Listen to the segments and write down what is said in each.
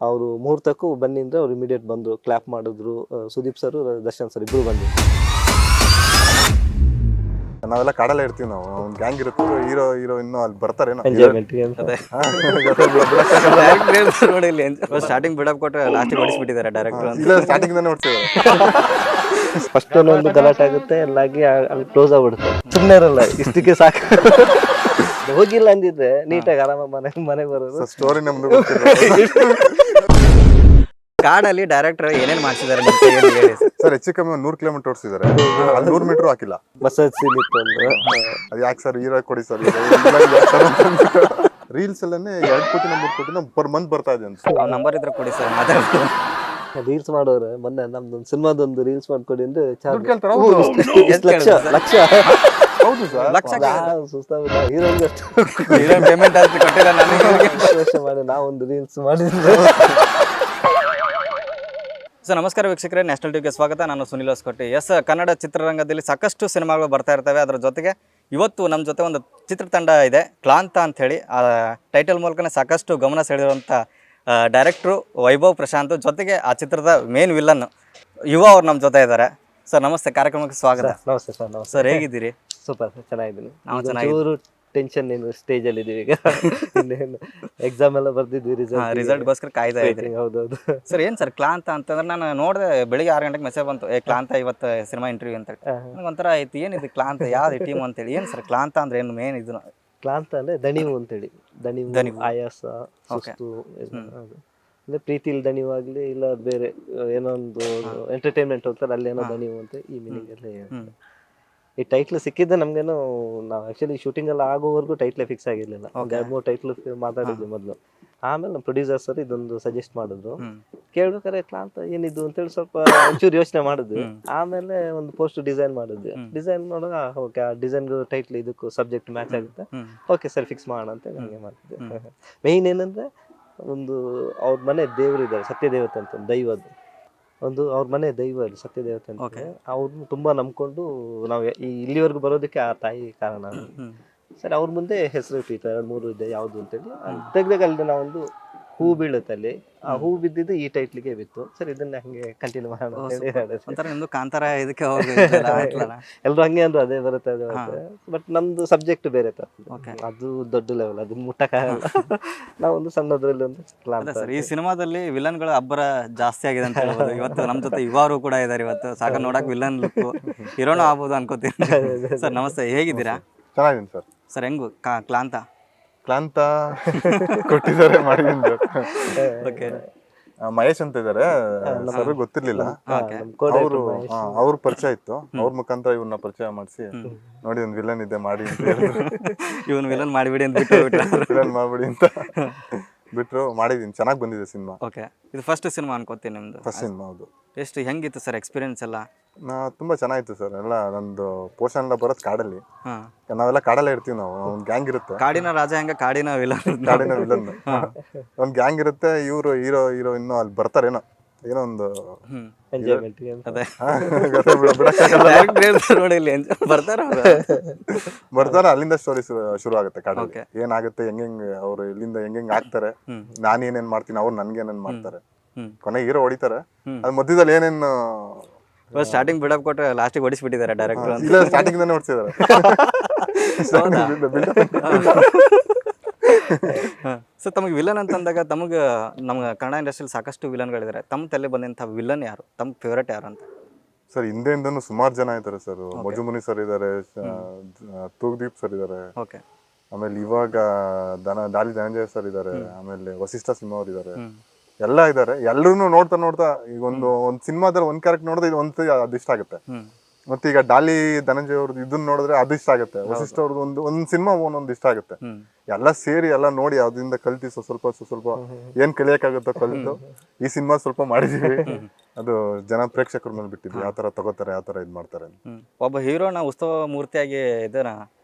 ಅವರು ಮುಹೂರ್ತಕ್ಕೂ ಬನ್ನಿ ಅಂದ್ರೆ ಅವ್ರು ಇಮಿಡಿಯೇಟ್ ಬಂದರು, ಕ್ಲಾಪ್ ಮಾಡಿದ್ರು. ಸುದೀಪ್ ಸರ್, ದರ್ಶನ್ ಸರ್ ಇಬ್ಬರು ಬಂದಿದ್ರು. ನಾವೆಲ್ಲ ಕಾಡಲ್ಲೇ ಇರ್ತೀವಿ. ನಾವು ಒಂದು ಗ್ಯಾಂಗ್ ಇರುತ್ತೆ, ಹೀರೋ ಹೀರೋಯಿನ್ ಅಲ್ಲಿ ಬರ್ತಾರೇನೋ ಎಂಜಾಯ್ಮೆಂಟ್ಗೆ ಅಂತ. ಸ್ಟಾರ್ಟಿಂಗ್ ಬಿಡಪ್ ಕೊಟ್ಟು ಲಾಸ್ಟಿಗೆ ಹೊಡಿಸ್ಬಿಟ್ಟಿದ್ದಾರೆ ಡೈರೆಕ್ಟರ್ ಅಂತ. ಇಲ್ಲ, ಸ್ಟಾರ್ಟಿಂಗ್ ತಾನೇ ಹೊಡ್ತಿದ್ದಾರೆ. ಫಸ್ಟ್ ಒಂದು ಗಲಾಟೆ ಆಗುತ್ತೆ, ಎಲ್ಲಾಗಿ ಅಲ್ಲಿ ಕ್ಲೋಸ್ ಆಗ್ಬಿಡುತ್ತೆ. ಸುಮ್ಮನೆ ಇರಲ್ಲ, ಇಷ್ಟಕ್ಕೆ ಸಾಕು. ಹೋಗಿಲ್ಲ ಅಂದಿದ್ರೆ ನೀಟಾಗಿ ಆರಾಮ ಮನೆಗೆ ಬರೋದು. ಸ್ಟೋರಿ ನಮ್ದು ಗೊತ್ತಿಲ್ಲ ಕಾಡಲ್ಲಿ ಡೈರೆಕ್ಟರ್ ಏನೇನ್ ಮಾಡ್ಸಿದ್ದಾರೆ ಅಂತ ಹೇಳಿ ಸರ್. ಹೆಚ್ಚು ಕಮ್ಮಿ 100 ಕಿಲೋಮೀಟರ್ ಓಡಿಸಿದ್ದಾರೆ. ಅಲ್ಲಿ 100 ಮೀಟರ್ ಹಾಕಿಲ್ಲ. ಮಸಾಜ್ ಸೀನ್ ಇತ್ತು ಒಂದು. ಅದು ಯಾಕೆ ಸರ್ ಹೀರೋ ಕೊಡಿ ಸರ್. ರೀಲ್ಸ್ ಅಲ್ಲೇ 2 ಕೋಟಿ 3 ಕೋಟಿ ಪರ್ ಮಂತ್ ಬರ್ತಾ ಇದೆ ಅಂತ. ನಂಬರ್ ಇದ್ರೆ ಕೊಡಿ ಸರ್, ಮಾತಾಡ್ತೀನಿ. ರೀಲ್ಸ್ ಮಾಡೋರು ಮೊನ್ನೆ ನಮ್ದೊಂದು ಸಿನಿಮಾದೊಂದು ರೀಲ್ಸ್ ಮಾಡ್ಕೊಡಿ ಅಂದ್ರೆ ದುಡ್ಡು ಕೇಳ್ತಾರ? ಹೌದು. ಲಕ್ಷ ಹೌದು ಸರ್. ಲಕ್ಷ ಸುಸ್ತಾಗ್ಬಿಟ್ಟ. ಹೀರೋಯಿನ್ಗೆ ಅಷ್ಟು ಪೇಮೆಂಟ್ ಆಯ್ತು ಕೊಟ್ಟಿಲ್ಲ ನನಗೆ. ವರ್ಷ ಮಾಡಿ ನಾವೊಂದು ರೀಲ್ಸ್ ಮಾಡಿದ್ರೆ. ಸೊ ನಮಸ್ಕಾರ ವೀಕ್ಷಕರೇ, ನ್ಯಾಷನಲ್ ಟಿವಿಗೆ ಸ್ವಾಗತ. ನಾನು ಸುನಿಲ್ ಹೊಸಕೋಟೆ. ಕನ್ನಡ ಚಿತ್ರರಂಗದಲ್ಲಿ ಸಾಕಷ್ಟು ಸಿನಿಮಾಗಳು ಬರ್ತಾ ಇರ್ತವೆ. ಅದರ ಜೊತೆಗೆ ಇವತ್ತು ನಮ್ಮ ಜೊತೆ ಒಂದು ಚಿತ್ರತಂಡ ಇದೆ, ಕ್ಲಾಂತ ಅಂಥೇಳಿ. ಆ ಟೈಟಲ್ ಮೂಲಕನೇ ಸಾಕಷ್ಟು ಗಮನ ಸೆಳೆದಿರುವಂಥ ಡೈರೆಕ್ಟ್ರು ವೈಭವ್ ಪ್ರಶಾಂತ್, ಜೊತೆಗೆ ಆ ಚಿತ್ರದ ಮೇನ್ ವಿಲ್ಲನ್ ಯುವ ಅವ್ರು ನಮ್ಮ ಜೊತೆ ಇದ್ದಾರೆ. ಸರ್ ನಮಸ್ತೆ, ಕಾರ್ಯಕ್ರಮಕ್ಕೆ ಸ್ವಾಗತ. ನಮಸ್ತೆ ಸರ್. ನಮಸ್ತೆ ಸರ್, ಹೇಗಿದ್ದೀರಿ? ಸೂಪರ್, ಚೆನ್ನಾಗಿದ್ದೀನಿ. ನಾವು ಚೆನ್ನಾಗಿದ್ದೀವಿ. ಟೆನ್ಷನ್ ಏನು ಸ್ಟೇಜ್ ಅಲ್ಲಿ ಇದೀವಿ ಈಗ. ಎಕ್ಸಾಮ್ ಎಲ್ಲ ಬರ್ದಿದ್ವಿ, ರಿಸಲ್ಟ್ಗೋಸ್ಕರ ಕಾಯ್ತಾ ಇದ್ರಿ. ಹೌದೌದು ಸರ್. ಏನು ಸರ್ ಕ್ಲಾಂತ ಅಂತಂದ್ರೆ, ನಾನು ನೋಡಿದೆ ಬೆಳಿಗ್ಗೆ 6 ಗಂಟೆಗೆ ಮೆಸೇಜ್ ಬಂತು, ಕ್ಲಾಂತ ಇವತ್ತು ಸಿನಿಮಾ ಇಂಟರ್ವ್ಯೂ ಅಂತ. ನನಗೆ ಒಂಥರ ಆಯ್ತು, ಏನಿದು ಕ್ಲಾಂತ, ಯಾವ್ದು ಟೀಮ್ ಅಂತೇಳಿ. ಏನು ಸರ್ ಕ್ಲಾಂತ ಅಂದ್ರೆ ಏನು ಮೇನ್ ಇದು? ಕ್ಲಾಂತ ಅಂದ್ರೆ ದಣಿವು ಅಂತೇಳಿ. ದಣಿವು, ಆಯಾಸ, ಸುಸ್ತು. ಅಂದ್ರೆ ಪ್ರೀತಿಲಿ ದಣಿವಾಗ್ಲಿ, ಇಲ್ಲ ಬೇರೆ ಏನೋ ಒಂದು ಎಂಟರ್ಟೈನ್ಮೆಂಟ್ ಹೋಗ್ತಾರೆ ಅಲ್ಲೇನೋ ದಣಿವು ಅಂತ ಈ ಮೀನಿಂಗ್ ಅಲ್ಲಿ. ಈ ಟೈಟ್ಲ್ ಸಿಕ್ಕಿದ್ದೆ ನಮ್ಗೇನು, ನಾವು ಆಕ್ಚುಲಿ ಶೂಟಿಂಗ್ ಎಲ್ಲ ಆಗೋವರೆಗೂ ಟೈಟ್ಲೇ ಫಿಕ್ಸ್ ಆಗಿರ್ಲಿಲ್ಲ. ಒಂದು 2-3 ಟೈಟ್ಲ್ ಮಾತಾಡಿದ್ವಿ ಮೊದಲು. ಆಮೇಲೆ ನಮ್ಮ ಪ್ರೊಡ್ಯೂಸರ್ ಸರ್ ಇದೊಂದು ಸಜೆಸ್ಟ್ ಮಾಡಿದ್ರು. ಕೇಳ್ಬೇಕಾದ್ರೆ ಕ್ಲಾಂತ ಏನಿದು ಅಂತೇಳಿ ಸ್ವಲ್ಪ ಒಂಚೂರು ಯೋಚನೆ ಮಾಡಿದ್ವಿ. ಆಮೇಲೆ ಒಂದು ಪೋಸ್ಟ್ ಡಿಸೈನ್ ಮಾಡಿದ್ವಿ. ಡಿಸೈನ್ ಮಾಡುವಾಗ ಓಕೆ, ಆ ಡಿಸೈನ್ ಟೈಟ್ಲ್ ಇದಕ್ಕೂ ಸಬ್ಜೆಕ್ಟ್ ಮ್ಯಾಚ್ ಆಗುತ್ತೆ, ಓಕೆ ಸರ್ ಫಿಕ್ಸ್ ಮಾಡೋಣ ಅಂತ ಹಂಗೆ ಮಾಡ್ತಿದ್ದೆ. ಮೇಯ್ನ್ ಏನಂದ್ರೆ, ಒಂದು ಅವ್ರ ಮನೆ ದೇವರು ಇದ್ದಾರೆ, ಸತ್ಯದೇವತೆ ಅಂತ, ದೈವದ್ದು ಒಂದು ಅವ್ರ ಮನೆ ದೈವ ಅಲ್ಲಿ ಸತ್ಯದೇವತೆ ಅಂತ. ಅವ್ರನ್ನ ತುಂಬಾ ನಂಬ್ಕೊಂಡು ನಾವು ಇಲ್ಲಿವರೆಗೂ ಬರೋದಕ್ಕೆ ಆ ತಾಯಿ ಕಾರಣ. ಸರಿ, ಅವ್ರ ಮುಂದೆ ಹೆಸರು ಇಟ್ಟಿತ್ತು 2-3 ಇದೆ ಯಾವ್ದು ಅಂತೇಳಿ. ತೆಗ್ದಾಗ ಅಲ್ಲಿ ನಾವೊಂದು ಹೂ ಬೀಳುತ್ತೆ ಅಲ್ಲಿ, ಆ ಹೂ ಬಿದ್ದಿದ್ದು ಈ ಟೈಟ್ಲಿಗೆ ಬಿತ್ತು. ಸರಿ, ಇದನ್ನ ಹಂಗೆ ಕಂಟಿನ್ಯೂ ಮಾಡೋಣ ಒಂಥರ ನಿಮ್ದು ಕಾಂತಾರ ಇದಕ್ಕೆ ಎಲ್ರು ಹಂಗೆ ಅಂದ್ರು, ಅದೇ ಬರುತ್ತೆ ಅದೇ ಬರುತ್ತೆ. ಬಟ್ ನಮ್ದು ಸಬ್ಜೆಕ್ಟ್ ಬೇರೆ ತರ, ಅದು ದೊಡ್ಡ ಲೆವೆಲ್, ಅದನ್ನ ಮುಟ್ಟಕ್ಕಾಗಲ್ಲ. ನಾವೊಂದು ಸಣ್ಣದ್ರಲ್ಲಿ ಒಂದು ಕ್ಲಾಂತ. ಸರ್, ಈ ಸಿನಿಮಾದಲ್ಲಿ ವಿಲನ್ಗಳ ಅಬ್ಬರ ಜಾಸ್ತಿ ಆಗಿದೆ ಅಂತ ಹೇಳ್ಬೋದು. ಇವತ್ತು ನಮ್ಮ ಜೊತೆ ಯುವರು ಕೂಡ ಇದ್ದಾರೆ. ಇವತ್ತು ಸಾಕ ನೋಡಕ್ ವಿಲನ್ ಲುಕ್, ಹೀರೋನು ಆಗ್ಬೋದು ಅನ್ಕೋತೀನಿ. ಸರ್ ನಮಸ್ತೆ, ಹೇಗಿದ್ದೀರಾ? ಚೆನ್ನಾಗಿದ್ದೀನಿ ಸರ್. ಸರ್, ಹೆಂಗು ಕ್ಲಾಂತ ಕೊಟ್ಟಿದ್ದಾರೆ, ಮಾಡಿದ್ದೀನಿ. ಓಕೆ. ಮಹೇಶ್ ಅಂತ ಇದಾರೆ ಸರ್, ಗೊತ್ತಿರ್ಲಿಲ್ಲ. ಅವ್ರ ಪರಿಚಯ ಇತ್ತು, ಅವ್ರ ಮುಖಾಂತರ ಇವ್ರನ್ನ ಪರಿಚಯ ಮಾಡಿಸಿ, ನೋಡಿ ಒಂದು ವಿಲನ್ ಇದೆ ಮಾಡಿ ಅಂತ ಹೇಳಿದ್ರು. ಇವನ್ ವಿಲನ್ ಮಾಡಿಬಿಡಿ ಅಂತ ವಿಲನ್ ಮಾಡ್ಬಿಡಿ ಅಂತ ಬಿಟ್ರು, ಮಾಡಿದೀನಿ. ಚೆನ್ನಾಗಿ ಬಂದಿದೆ ಸಿನಿಮಾ. ಓಕೆ, ಇದು ಫಸ್ಟ್ ಸಿನಿಮಾ ಅನ್ಕೋತೀನಿ ನಿಮ್ದು? ಫಸ್ಟ್ ಸಿನಿಮಾ, ಹೌದು. ಎಷ್ಟು ಹೆಂಗಿತ್ತು ಸರ್ ಎಕ್ಸ್ಪೀರಿಯನ್ಸ್ ಎಲ್ಲ? ತುಂಬಾ ಚೆನ್ನಾಗಿತ್ತು ಸರ್. ಎಲ್ಲ ನಂದು ಪೋಷನ್ ಎಲ್ಲ ಬರೋದು ಕಾಡಲ್ಲಿ. ನಾವೆಲ್ಲ ಕಾಡಲ್ಲೇ ಇರ್ತೀವಿ. ನಾವು ಒಂದು ಗ್ಯಾಂಗ್ ಇರುತ್ತೆ, ಕಾಡಿನ ರಾಜ ಹೆಂಗ ಕಾಡಿನ ವಿಲನ್. ಒಂದ್ ಗ್ಯಾಂಗ್ ಇರುತ್ತೆ, ಇವ್ರು ಹೀರೋಯಿನ್ ಅಲ್ಲಿ ಬರ್ತಾರೇನೋ, ಏನೋ ಒಂದು ಎಂಜಾಯ್ಮೆಂಟ್ಗೆ ಅದೇ ಬರ್ತಾರ. ಅಲ್ಲಿಂದ ಸ್ಟೋರಿ ಶುರು ಆಗುತ್ತೆ ಕಾಡಲ್ಲಿ. ಏನಾಗುತ್ತೆ, ಹೆಂಗ್ ಅವ್ರು ಇಲ್ಲಿಂದ ಹೆಂಗ್ ಆಗ್ತಾರೆ, ನಾನ್ ಏನೇನ್ ಮಾಡ್ತೀನಿ, ಅವ್ರು ನನ್ಗೆ ಏನೇನ್ ಮಾಡ್ತಾರೆ, ಕೊನೆಗೆ ಹೀರೋ ಹೊಡಿತಾರೆ. ಅದ್ ಮಧ್ಯದಲ್ಲಿ ಏನೇನು ಸ್ಟಾರ್ಟಿಂಗ್ ಬಿಡಪ್ ಕೊಟ್ಟು ಲಾಸ್ಟಿಗೆ ಹೊಡಿಸ್ಬಿಟ್ಟಿದ್ದಾರೆ ಡೈರೆಕ್ಟರ್. ಇಲ್ಲ, ಸ್ಟಾರ್ಟಿಂಗ್ ತಾನೇ ಹೊಡ್ಸಿದ್ದಾರೆ. ಸೊ ತಮಗೆ ವಿಲನ್ ಅಂತಂದಾಗ, ತಮಗೆ ನಮ್ಮ ಕನ್ನಡ ಇಂಡಸ್ಟ್ರಿಯಲ್ಲಿ ಸಾಕಷ್ಟು ವಿಲನ್ಗಳಿದ್ದಾರೆ. ತಮ್ಮ ತಲೆ ಬಂದಂಥ ವಿಲನ್ ಯಾರು, ತಮ್ಮ ಫೇವ್ರೇಟ್ ಯಾರು ಅಂತ? ಸರ್, ಹಿಂದೆಯಿಂದನೂ ಸುಮಾರು ಜನ ಇದ್ದಾರೆ ಸರ್. ಮಜುಮುನಿ ಸರ್ ಇದ್ದಾರೆ, ತೂಗ್ದೀಪ್ ಸರ್ ಇದ್ದಾರೆ, ಆಮೇಲೆ ಇವಾಗ ಡಾಲಿ ಧನಂಜಯ ಸರ್ ಇದ್ದಾರೆ, ಆಮೇಲೆ ವಸಿಷ್ಠ ಸಿಂಹ ಅವ್ರು ಇದ್ದಾರೆ, ಎಲ್ಲ ಇದ್ದಾರೆ. ಎಲ್ಲರೂ ನೋಡ್ತಾ ಈಗ ಒಂದು ಸಿನಿಮಾದಲ್ಲಿ ಒಂದ್ ಕ್ಯಾರೆಕ್ಟರ್ ನೋಡಿದ್ರೆ ಇದು ಅದು ಇಷ್ಟ ಆಗುತ್ತೆ. ಮತ್ತೆ ಈಗ ಡಾಲಿ ಧನಂಜಯ ಅವ್ರದ್ದು ಇದನ್ನ ನೋಡಿದ್ರೆ ಅದು ಇಷ್ಟ ಆಗುತ್ತೆ. ವಸಿಷ್ಠ ಅವ್ರದ್ದು ಒಂದ್ ಸಿನಿಮಾ ಒಂದೊಂದು ಇಷ್ಟ ಆಗುತ್ತೆ. ಎಲ್ಲ ಸೇರಿ ಎಲ್ಲ ನೋಡಿ ಅದರಿಂದ ಕಲ್ತಿ ಸ್ವಲ್ಪ ಏನ್ ಕಲಿಯಕ್ಕಾಗುತ್ತೋ ಕಲಿತು ಈ ಸಿನಿಮಾ ಸ್ವಲ್ಪ ಮಾಡಿದೀವಿ. ಅದು ಜನ ಪ್ರೇಕ್ಷಕರ ಮೇಲೆ ಬಿಟ್ಟಿದ್ವಿ, ಯಾವ ತರ ತಗೋತಾರೆ, ಯಾವ ತರ ಇದ್ ಮಾಡ್ತಾರೆ. ಒಬ್ಬ ಹೀರೋನ ಉತ್ಸವ ಮೂರ್ತಿಯಾಗಿ ಇದನ್ನ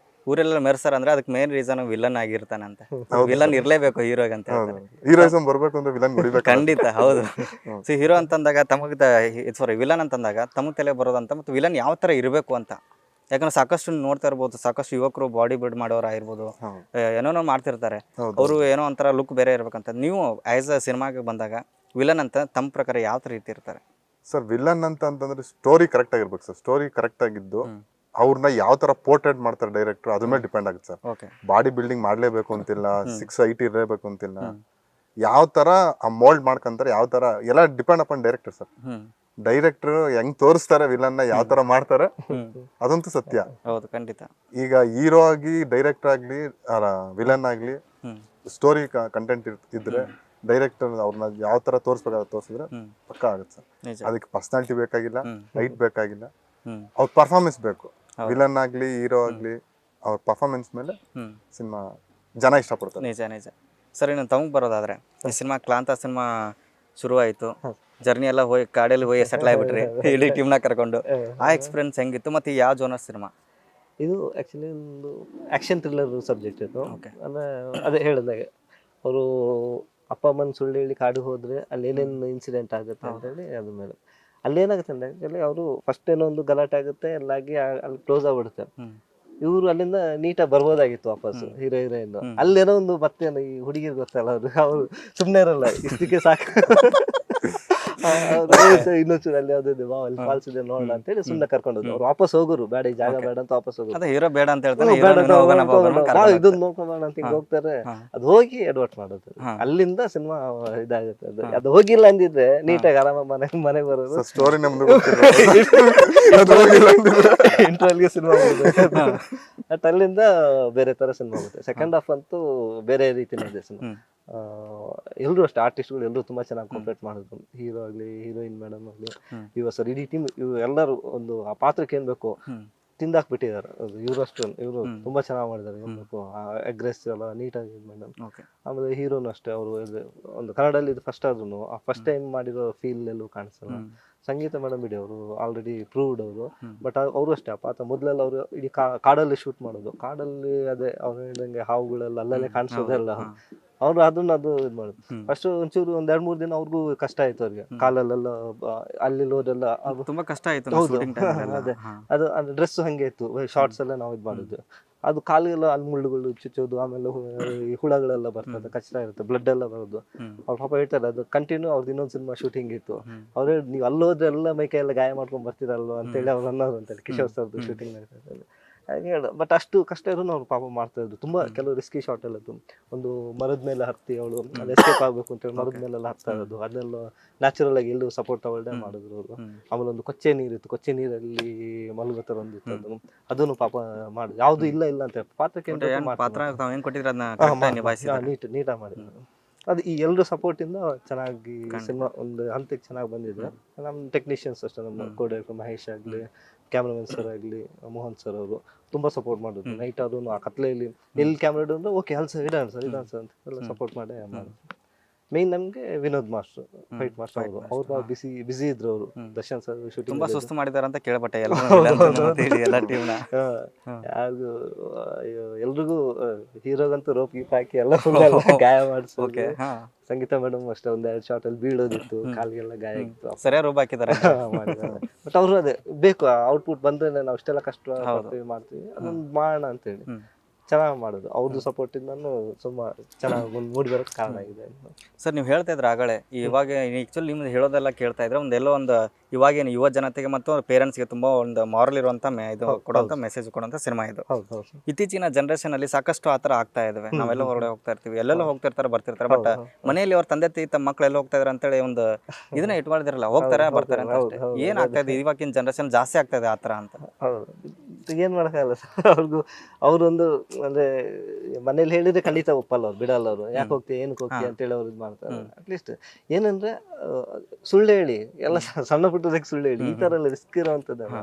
ಊರೆಲ್ಲ ಮೆರೆಸ್ತಾರ ಅಂದ್ರೆ ಅದಕ್ಕೆ ಮೇನ್ ರೀಸನ್ ವಿಲನ್ ಆಗಿರ್ತಾನಂತೆ. ವಿಲನ್ ಇರ್ಲೇಬೇಕು ಹೀರೋಗೆ ಅಂತ. ಹೀರೋಯಿಸಂ ಬರ್ಬೇಕು ಅಂದ್ರೆ ವಿಲನ್ ಹೊಡಿಬೇಕು. ಖಂಡಿತ, ಹೌದು. ಸೊ ಹೀರೋ ಅಂತಂದಾಗ ವಿಲನ್ ಅಂತಂದಾಗ ತಮ್ಮ ತಲೆ ಬರೋದಂತ, ಮತ್ತು ವಿಲನ್ ಯಾವ ತರ ಇರಬೇಕು ಅಂತ ಯಾಕಂದ್ರೆ ಸಾಕಷ್ಟು ನೋಡ್ತಾ ಇರ್ಬೋದು, ಸಾಕಷ್ಟು ಯುವಕರು ಬಾಡಿ ಬಿಲ್ಡ್ ಮಾಡೋರು ಆಗಿರ್ಬೋದು, ಏನೋ ಮಾಡ್ತಿರ್ತಾರೆ. ಅವರು ಏನೋ ಒಂಥರ ಲುಕ್ ಬೇರೆ ಇರ್ಬೇಕಂತ. ನೀವು ಆಸ್ ಅ ಸಿನಿಮಾಗೆ ಬಂದಾಗ ವಿಲನ್ ಅಂತ ತಮ್ಮ ಪ್ರಕಾರ ಯಾವ ರೀತಿ ಇರ್ತಾರೆ ಸರ್? ವಿಲನ್ ಅಂತಂದ್ರೆ ಸ್ಟೋರಿ ಕರೆಕ್ಟ್ ಆಗಿರ್ಬೇಕು ಸರ್. ಸ್ಟೋರಿ ಕರೆಕ್ಟ್ ಆಗಿದ್ದು ಅವ್ರನ್ನ ಯಾವ ತರ ಪೋರ್ಟ್ರೇಟ್ ಮಾಡ್ತಾರೆ ಡೈರೆಕ್ಟರ್ ಅದ್ರ ಮೇಲೆ ಡಿಪೆಂಡ್ ಆಗುತ್ತೆ ಸರ್. ಬಾಡಿ ಬಿಲ್ಡಿಂಗ್ ಮಾಡ್ಲೇಬೇಕು ಅಂತಿಲ್ಲ, 6'8" ಇರಬೇಕು ಅಂತಿಲ್ಲ. ಯಾವ ತರ ಆ ಮೋಲ್ಡ್ ಮಾಡ್ಕೊಂತಾರೆ, ಯಾವ ತರ ಎಲ್ಲ depend upon director sir. Director ಹೆಂಗ್ ತೋರಿಸ್ತಾರೆ ವಿಲನ್ ನ, ಯಾವ ತರ ಮಾಡ್ತಾರೆ ಅದಂತೂ ಸತ್ಯ. ಹೌದು, ಖಂಡಿತ. ಈಗ ಹೀರೋ ಆಗಿ ಡೈರೆಕ್ಟರ್ ಆಗ್ಲಿ ವಿಲನ್ ಆಗ್ಲಿ ಸ್ಟೋರಿ ಕಂಟೆಂಟ್ ಇದ್ರೆ ಡೈರೆಕ್ಟರ್ ಅವ್ರನ್ನ ಯಾವ ತರ ತೋರಿಸ್ಬೇಕಾದ್ರೆ ತೋರಿಸಿದ್ರೆ ಪಕ್ಕ ಆಗುತ್ತೆ ಸರ್. ಅದಕ್ಕೆ ಪರ್ಸನಾಲಿಟಿ ಬೇಕಾಗಿಲ್ಲ, ಹೈಟ್ ಬೇಕಾಗಿಲ್ಲ, ಅವ್ರ ಪರ್ಫಾರ್ಮೆನ್ಸ್ ಬೇಕು. ವಿಲನ್ ಆಗ್ಲಿ ಹೀರೋ ಆಗ್ಲಿ ಅವ್ರ ಪರ್ಫಾರ್ಮೆನ್ಸ್ ಮೇಲೆ ಸಿನಿಮಾ ಜನ ಇಷ್ಟಪಡ್ತಾರೆ. ನಿಜ ನಿಜ. ಸರಿ, ನಾನು ತಮಗೆ ಬರೋದಾದ್ರೆ ಈ ಸಿನಿಮಾ ಕ್ಲಾಂತ ಸಿನಿಮಾ ಶುರುವಾಯಿತು, ಜರ್ನಿ ಎಲ್ಲ ಹೋಗಿ ಕಾಡಲ್ಲಿ ಹೋಗಿ ಸೆಟ್ಲ್ ಆಗಿಬಿಟ್ರಿ ಇಡೀ ಟೀಮ್ನ ಕರ್ಕೊಂಡು. ಆ ಎಕ್ಸ್ಪೀರಿಯನ್ಸ್ ಹೆಂಗಿತ್ತು ಮತ್ತು ಯಾವ ಜೋನರ್ ಸಿನಿಮಾ ಇದು? ಆ್ಯಕ್ಚುಲಿ ಒಂದು ಆ್ಯಕ್ಷನ್ ಥ್ರಿಲ್ಲರ್ ಸಬ್ಜೆಕ್ಟ್ ಇತ್ತು. ಅಂದರೆ ಅದೇ ಹೇಳಿದಾಗೆ ಅವರು ಅಪ್ಪ ಅಮ್ಮನ ಸುಳ್ಳು ಹೇಳಿ ಕಾಡು ಹೋದರೆ ಅಲ್ಲಿ ಏನೇನು ಇನ್ಸಿಡೆಂಟ್ ಆಗುತ್ತೆ ಅಂತೇಳಿ ಅದ್ರ ಮೇಲೆ ಅಲ್ಲೇನಾಗುತ್ತೆ ಅಂದರೆ ಆ್ಯಕ್ಚುಲಿ ಅವರು ಫಸ್ಟ್ ಏನೋ ಒಂದು ಗಲಾಟೆ ಆಗುತ್ತೆ, ಎಲ್ಲಾಗಿ ಅಲ್ಲಿ ಕ್ಲೋಸ್ ಆಗ್ಬಿಡುತ್ತೆ. ಇವರು ಅಲ್ಲಿಂದ ನೀಟಾಗಿ ಬರ್ಬೋದಾಗಿತ್ತು ವಾಪಸ್ ಹೀರೋ ಹೀರೋಯಿನ್. ಅಲ್ಲೇನೋ ಒಂದು ಮತ್ತೇನು ಈ ಹುಡುಗಿರ್ ಗೊತ್ತಲ್ಲ, ಅವ್ರು ಸುಮ್ಮನೆ ಇರಲ್ಲ, ಇಷ್ಟಕ್ಕೆ ಸಾಕು ಇನ್ನೊಂಚೂರು ಅಲ್ಲಿ ಯಾವ್ದು ಅಲ್ಲಿ ಫಾಲ್ಸ್ ಇದೆ ನೋಡೋಣ ಅಂತೇಳಿ ಸುಮ್ಮನೆ ಕರ್ಕೊಂಡು ಹೋದ್ರು. ಅವ್ರು ವಾಪಸ್ ಹೋಗೋರು, ಬೇಡ ಈ ಜಾಗ ಬೇಡ ಅಂತ ವಾಪಸ್ ಹೋಗೋರು. ಹೀರೋ ಬೇಡ ಅಂತ ಹೇಳ್ತಾರೆ, ಇದನ್ನ ನೋಡ್ಕೊಂಬೋಣ ಅಂತ ಹಿಂಗ್ ಹೋಗ್ತಾರೆ. ಅದು ಹೋಗಿ ಅಡ್ವರ್ಟ್ ಮಾಡೋದು, ಅಲ್ಲಿಂದ ಸಿನಿಮಾ ಇದಾಗುತ್ತೆ. ಅದು ಹೋಗಿಲ್ಲ ಅಂದಿದ್ರೆ ನೀಟಾಗಿ ಆರಾಮ ಮನೆಗೆ ಬರೋದು. ಸ್ಟೋರಿ ಇಂಟ್ರಲ್ಗೆ ಸಿನಿಮಾ ಬಟ್ ಅಲ್ಲಿಂದ ಬೇರೆ ತರ ಸಿನಿಮಾ ಆಗುತ್ತೆ. ಸೆಕೆಂಡ್ ಹಾಫ್ ಅಂತೂ ಬೇರೆ ರೀತಿನೇ ಇದೆ ಸಿನಿಮಾ. ಎಲ್ಲರೂ ಅಷ್ಟೇ, ಆರ್ಟಿಸ್ಟ್ಗಳು ಎಲ್ಲರೂ ತುಂಬಾ ಚೆನ್ನಾಗಿ ಕಾಂಪ್ಲೀಟ್ ಮಾಡಿದ್ರು. ಹೀರೋ ಆಗ್ಲಿ, ಹೀರೋಯಿನ್ ಮೇಡಮ್ ಆಗ್ಲಿ, ಇವ ಸರ್ ಇಡೀ ಟೀಮ್ ಇವ್ರು ಎಲ್ಲರೂ ಒಂದು ಆ ಪಾತ್ರಕ್ಕೆ ಏನ್ ಬೇಕು ತಿಂದಾಕ್ಬಿಟ್ಟಿದ್ದಾರೆ. ಇವ್ರು ಅಷ್ಟು ಇವರು ತುಂಬಾ ಚೆನ್ನಾಗಿ ಮಾಡಿದ್ದಾರೆ. ಏನ್ ಬೇಕು ಅಗ್ರೆಸಿವ್ ಎಲ್ಲ ನೀಟಾಗಿ ಇದು ಮೇಡಮ್. ಆಮೇಲೆ ಹೀರೋನು ಅಷ್ಟೇ, ಅವರು ಒಂದು ಕನ್ನಡಲ್ಲಿ ಇದು ಫಸ್ಟ್ ಆದ್ರೂ ಆ ಫಸ್ಟ್ ಟೈಮ್ ಮಾಡಿರೋ ಫೀಲ್ ಎಲ್ಲೂ ಕಾಣಿಸಲ್ಲ. ಸಂಗೀತ ಮೇಡಮ್ ಬಿಡಿ, ಅವರು ಆಲ್ರೆಡಿ ಪ್ರೂವ್ಡ್ ಅವರು. ಬಟ್ ಅವರು ಅಷ್ಟೇ ಆ ಪಾತ್ರ ಮೊದಲೆಲ್ಲ ಅವರು ಇಡೀ ಕಾಡಲ್ಲಿ ಶೂಟ್ ಮಾಡೋದು. ಕಾಡಲ್ಲಿ ಅದೇ ಅವ್ರು ಹೇಳಿದಂಗೆ ಹಾವುಗಳೆಲ್ಲ ಅಲ್ಲಲ್ಲೇ ಕಾಣಿಸೋದೆಲ್ಲ ಅವ್ರು ಅದನ್ನ ಅದು ಇದು ಮಾಡೋದು. ಫಸ್ಟ್ ಒಂಚೂರು ಒಂದ್ 2-3 ದಿನ ಅವ್ರಿಗೂ ಕಷ್ಟ ಆಯ್ತು. ಅವ್ರಿಗೆ ಕಾಲಲ್ಲೆಲ್ಲ ಅಲ್ಲಿ ಹೋದೆಲ್ಲ ತುಂಬಾ ಕಷ್ಟ ಆಯ್ತು. ಅದೇ ಅದು ಡ್ರೆಸ್ ಹಂಗೆ ಇತ್ತು, ಶಾರ್ಟ್ಸ್ ಎಲ್ಲ ನಾವು ಇದು ಮಾಡಿದ್ವಿ. ಅದು ಕಾಲಿಗೆಲ್ಲ ಅಲ್ಲಿ ಮುಳ್ಳುಗಳು ಚುಚ್ಚೋದು, ಆಮೇಲೆ ಈ ಹುಳಗಳೆಲ್ಲ ಬರ್ತದೆ, ಕಷ್ಟ ಇರುತ್ತೆ, ಬ್ಲಡ್ ಎಲ್ಲ ಬರೋದು. ಅವ್ರ ಪಾಪ ಹೇಳ್ತಾರೆ ಅದು ಕಂಟಿನ್ಯೂ ಅವ್ರದ್ದು ಇನ್ನೊಂದು ಸಿನಿಮಾ ಶೂಟಿಂಗ್ ಇತ್ತು. ಅವ್ರು ನೀವು ಅಲ್ಲೋದ್ರೆ ಎಲ್ಲ ಮೈಕೈ ಎಲ್ಲ ಗಾಯ ಮಾಡ್ಕೊಂಡ್ ಬರ್ತಿರಲ್ವ ಅಂತೇಳಿ ಅವ್ರು ಅನ್ನೋದು ಅಂತೇಳಿ ಕಿಶೋರ್ ಸರ್ದು ಶೂಟಿಂಗ್ ನಡೀತಾ. ಹಾಗೆ ಬಟ್ ಅಷ್ಟು ಕಷ್ಟ ಇರೋನು ಅವ್ರು ಪಾಪ ಮಾಡ್ತಾ ಇದ್ರು. ತುಂಬಾ ಕೆಲವು ರಿಸ್ಕಿ ಶಾಟ್ ಎಲ್ಲ ಇತ್ತು. ಒಂದು ಮರದ ಮೇಲೆ ಹತ್ತಿ ಅವಳು ಅಲ್ಲಿ ಎಸ್ಕೇಪ್ ಆಗ್ಬೇಕು ಅಂತೇಳಿ ಮರದ ಮೇಲೆಲ್ಲ ಹತ್ತಾ ಇರೋದು, ಅದನ್ನೆಲ್ಲ ನ್ಯಾಚುರಲ್ ಆಗಿ ಎಲ್ಲೂ ಸಪೋರ್ಟ್ ತಗೊಳ್ದೆ ಮಾಡಿದ್ರು ಅವರು. ಆಮೇಲೆ ಒಂದು ಕೊಚ್ಚೆ ನೀರಿತ್ತು, ಕೊಚ್ಚೆ ನೀರಲ್ಲಿ ಮಲಗೋ ಥರ ಒಂದಿತ್ತು, ಅದನ್ನು ಪಾಪ ಮಾಡಿದ್ರು. ಯಾವ್ದು ಇಲ್ಲ ಅಂತ ಪಾತ್ರಕ್ಕೆ ನೀಟಾಗಿ ಮಾಡಿದ್ರು. ಅದು ಈ ಎಲ್ಲರೂ ಸಪೋರ್ಟ್ ಇಂದ ಚೆನ್ನಾಗಿ ಸಿನಿಮಾ ಒಂದು ಹಂತಕ್ಕೆ ಚೆನ್ನಾಗಿ ಬಂದಿದೆ. ನಮ್ಮ ಟೆಕ್ನಿಷಿಯನ್ಸ್ ಅಷ್ಟೇ, ನಮ್ಮ ಕೋ ಡೈರೆಕ್ಟರ್ ಮಹೇಶ್ ಆಗಲಿ, ಕ್ಯಾಮ್ರಾಮನ್ ಸರ್ ಆಗಲಿ, ಮೋಹನ್ ಸರ್ ಅವರು ತುಂಬಾ ಸಪೋರ್ಟ್ ಮಾಡಿದ್ರು. ನೈಟ್ ಆದ್ರೂ ಆ ಕತ್ಲೆಯಲ್ಲಿ ಎಲ್ಲಿ ಕ್ಯಾಮ್ರಾ ಇಡೋದ್ರೆ ಓಕೆ ಅಲ್ ಸರ್ ಇಡೋಣ ಸರ್ ಅಂತ ಎಲ್ಲ ಸಪೋರ್ಟ್ ಮಾಡಿ ಮಾಡಿದ್ರು. ಮೇನ್ ನಮ್ಗೆ ವಿನೋದ್ ಮಾಸ್ಟರ್, ಫೈಟ್ ಮಾಸ್ಟರ್ ಅವರು, ಅವ್ರು ಬಿಸಿ ಇದ್ರು. ಅವರು ದರ್ಶನ್ ಸರ್ ಶೂಟಿಂಗ್ ತುಂಬಾ ಸುಸ್ತು ಮಾಡಿದಾರೆ ಅಂತ ಕೇಳ್ಪಟ್ಟೆ ಎಲ್ಲ ಟೀಮ್ನ. ಎಲ್ರಿಗೂ ಹೀರೋಗಂತೂ ರೋಪ್ ಗೀಪ್ ಹಾಕಿ ಎಲ್ಲ ಗಾಯ ಮಾಡಿಸೋಕೆ. ಸಂಗೀತ ಮೇಡಮ್ ಅಷ್ಟೇ, ಒಂದ್ 2 ಶಾಟ್ ಅಲ್ಲಿ ಬೀಳೋದಿತ್ತು, ಕಾಲಿಗೆಲ್ಲ ಗಾಯ ಆಗಿತ್ತು. ಸರಿಯಾಗಿ ರೋಪ್ ಹಾಕಿದ್ದಾರೆ. ಬಟ್ ಅವರು ಅದೇ ಬೇಕು, ಔಟ್ಪುಟ್ ಬಂದ್ರೆ ನಾವು ಅಷ್ಟೆಲ್ಲ ಕಷ್ಟ ಮಾಡ್ತೀವಿ, ಅದೊಂದು ಮಾಡೋಣ ಅಂತೇಳಿ ಚೆನ್ನಾಗಿ ಮಾಡೋದು. ಅವ್ರದ್ದು ಸಪೋರ್ಟ್ ಇಂದ ತುಂಬಾ ಚೆನ್ನಾಗಿ ಮೂಡಿ ಬರೋಕ್ಕೆ ಕಾರಣ ಆಗಿದೆ. ಸರ್, ನೀವು ಹೇಳ್ತಾ ಇದ್ರೆ ಆಗಲೇ ಇವಾಗ ಆ್ಯಕ್ಚುಲಿ ನಿಮ್ದು ಹೇಳೋದೆಲ್ಲ ಕೇಳ್ತಾ ಇದ್ರೆ ಒಂದೆಲ್ಲೋ ಒಂದು ಇವಾಗೇನು ಯುವ ಜನತೆಗೆ ಮತ್ತು ಪೇರೆಂಟ್ಸ್ಗೆ ತುಂಬಾ ಒಂದು ಮಾರಲ್ ಇರುವಂಥ ಇದು ಕೊಡುವಂಥ ಮೆಸೇಜ್ ಕೊಡುವಂಥ ಸಿನಿಮಾ ಇದು. ಇತ್ತೀಚಿನ ಜನರೇಷನ್ ಅಲ್ಲಿ ಸಾಕಷ್ಟು ಆ ಥರ ಆಗ್ತಾ ಇದಾವೆ. ನಾವೆಲ್ಲ ಹೊರಗಡೆ ಹೋಗ್ತಾ ಇರ್ತೀವಿ, ಎಲ್ಲೆಲ್ಲ ಹೋಗ್ತಿರ್ತಾರೆ, ಬರ್ತಿರ್ತಾರೆ. ಬಟ್ ಮನೆಯಲ್ಲಿ ಅವ್ರ ತಂದೆ ತಮ್ಮ ಮಕ್ಕಳು ಎಲ್ಲ ಹೋಗ್ತಾ ಇದಾರೆ ಅಂತೇಳಿ ಒಂದು ಇದನ್ನ ಇಟ್ಟು ಮಾಡಿದಿರಲ್ಲ, ಹೋಗ್ತಾರೆ ಬರ್ತಾರೆ ಅಂತ ಅಷ್ಟೇ. ಏನಾಗ್ತಾ ಇದೆ ಇವಾಗಿನ ಜನರೇಷನ್ ಜಾಸ್ತಿ ಆಗ್ತಾ ಇದೆ ಆ ಥರ ಅಂತ? ಏನ್ ಮಾಡಕ್ಕಾಗಲ್ಲ ಸರ್. ಅವ್ರೊಂದು ಅಂದ್ರೆ ಮನೇಲಿ ಹೇಳಿದ್ರೆ ಖಂಡಿತ ಒಪ್ಪಲ್ಲ, ಅವ್ರು ಬಿಡಲ್ಲ. ಅವ್ರು ಯಾಕೆ ಹೋಗ್ತೀವಿ, ಏನಕ್ಕೆ ಹೋಗ್ತೀವಿ ಅಂತೇಳಿ ಅವ್ರು ಇದು ಮಾಡ್ತಾರೆ. ಅಟ್ಲೀಸ್ಟ್ ಏನಂದ್ರೆ ಸುಳ್ಳು ಹೇಳಿ ಎಲ್ಲ ಸಣ್ಣ ಪುಟ್ಟದಕ್ಕೆ ಸುಳ್ಳು ಹೇಳಿ ಈ ತರ ಎಲ್ಲ ರಿಸ್ಕ್ ಇರೋವಂಥದ್ದಲ್ಲ.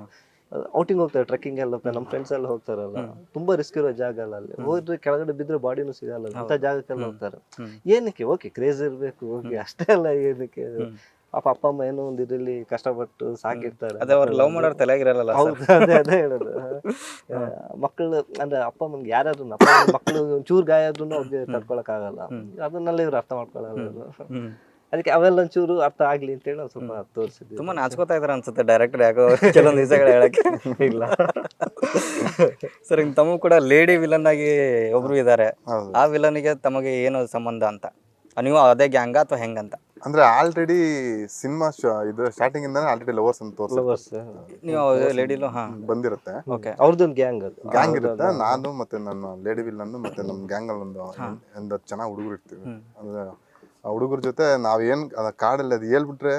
ಔಟಿಂಗ್ ಹೋಗ್ತಾರೆ, ಟ್ರೆಕ್ಕಿಂಗ್ ಎಲ್ಲ ನಮ್ಮ ಫ್ರೆಂಡ್ಸ್ ಎಲ್ಲ ಹೋಗ್ತಾರಲ್ಲ, ತುಂಬಾ ರಿಸ್ಕ್ ಇರೋ ಜಾಗ ಅಲ್ಲ. ಅಲ್ಲಿ ಹೋದ್ರೆ ಕೆಳಗಡೆ ಬಿದ್ರೆ ಬಾಡಿನೂ ಸಿಗಲ್ಲ, ಅಂತ ಜಾಗಕ್ಕೆಲ್ಲ ಹೋಗ್ತಾರೆ. ಏನಕ್ಕೆ ಓಕೆ ಕ್ರೇಜ್ ಇರ್ಬೇಕು, ಓಕೆ ಅಷ್ಟೇ ಅಲ್ಲ. ಏನಕ್ಕೆ ಪಾಪ ಅಪ್ಪ ಅಮ್ಮ ಏನೋ ಒಂದು ಇದರಲ್ಲಿ ಕಷ್ಟಪಟ್ಟು ಸಾಕಿರ್ತಾರೆ. ಲವ್ ಮಾಡೋರು ತಲೆಗಿರಲ್ಲ. ಅದೇ ಹೇಳೋದು. ಮಕ್ಕಳು ಅಂದ್ರೆ ಅಪ್ಪ ಅಮ್ಮನ್ಗೆ ಯಾರಾದ್ರೂ ಮಕ್ಕಳು ಒಂಚೂರು ಗಾಯ ಆದ್ರೂ ಅವ್ರಿಗೆ ತಡ್ಕೊಳಕ್ ಆಗಲ್ಲ. ಅದನ್ನೆಲ್ಲ ಇವ್ರು ಅರ್ಥ ಮಾಡ್ಕೊಳ್ಳಲ್ಲ. ಅದಕ್ಕೆ ಅವೆಲ್ಲ ಒಂಚೂರು ಅರ್ಥ ಆಗ್ಲಿ ಅಂತೇಳಿ ಒಂದು ಸ್ವಲ್ಪ ತೋರಿಸಿದ್ವಿ. ತುಂಬಾ ನಾಚ್ಕೋತಾ ಇದಾರೆ ಅನ್ಸುತ್ತೆ ಡೈರೆಕ್ಟರ್, ಯಾಕೋ ಕೆಲವೊಂದು ವಿಷಯಗಳು ಹೇಳಕ್ಕೆ. ಇಲ್ಲ ಸರ್ ನಿಮ್ಮ ತಮ್ಮ ಕೂಡ ಲೇಡಿ ವಿಲನ್ ಆಗಿ ಒಬ್ರು ಇದ್ದಾರೆ. ಹೌದು. ಆ ವಿಲನ್ಗೆ ತಮಗೆ ಏನು ಸಂಬಂಧ ಅಂತ, ನೀವು ಅದೇ ಗ್ಯಾಂಗ ಅಥವಾ ಹೆಂಗಂತ? ಅಂದ್ರೆ ಆಲ್ರೆಡಿ ಸಿನಿಮಾ ಇದು ಸ್ಟಾರ್ಟಿಂಗ್ ಇಂದಾನೆ ಆಲ್ರೆಡಿ ಲವರ್ಸ್ ಅಂತ ತೋರಿಸಿ ನೀವು ಲೇಡಿಲು ಬಂದಿರುತ್ತೆ. ಓಕೆ. ಅವ್ರದ್ದೊಂದು ಗ್ಯಾಂಗ್ ಅದು. ಗ್ಯಾಂಗ್ ಇರುತ್ತೆ. ನಾನು ಮತ್ತೆ ನನ್ನ ಲೇಡಿ ವಿಲ್ಲನ್ ಮತ್ತೆ ನಮ್ಮ ಗ್ಯಾಂಗ್ ಅಲ್ಲಿ ಒಂದು ಚೆನ್ನಾಗಿ ಹುಡುಗರು ಇರ್ತೀವಿ. ಅಂದ್ರೆ ಆ ಹುಡುಗರ ಜೊತೆ ನಾವೇನ್ ಕಾಡಲ್ಲಿ ಅದು ಹೇಳ್ಬಿಟ್ರೆ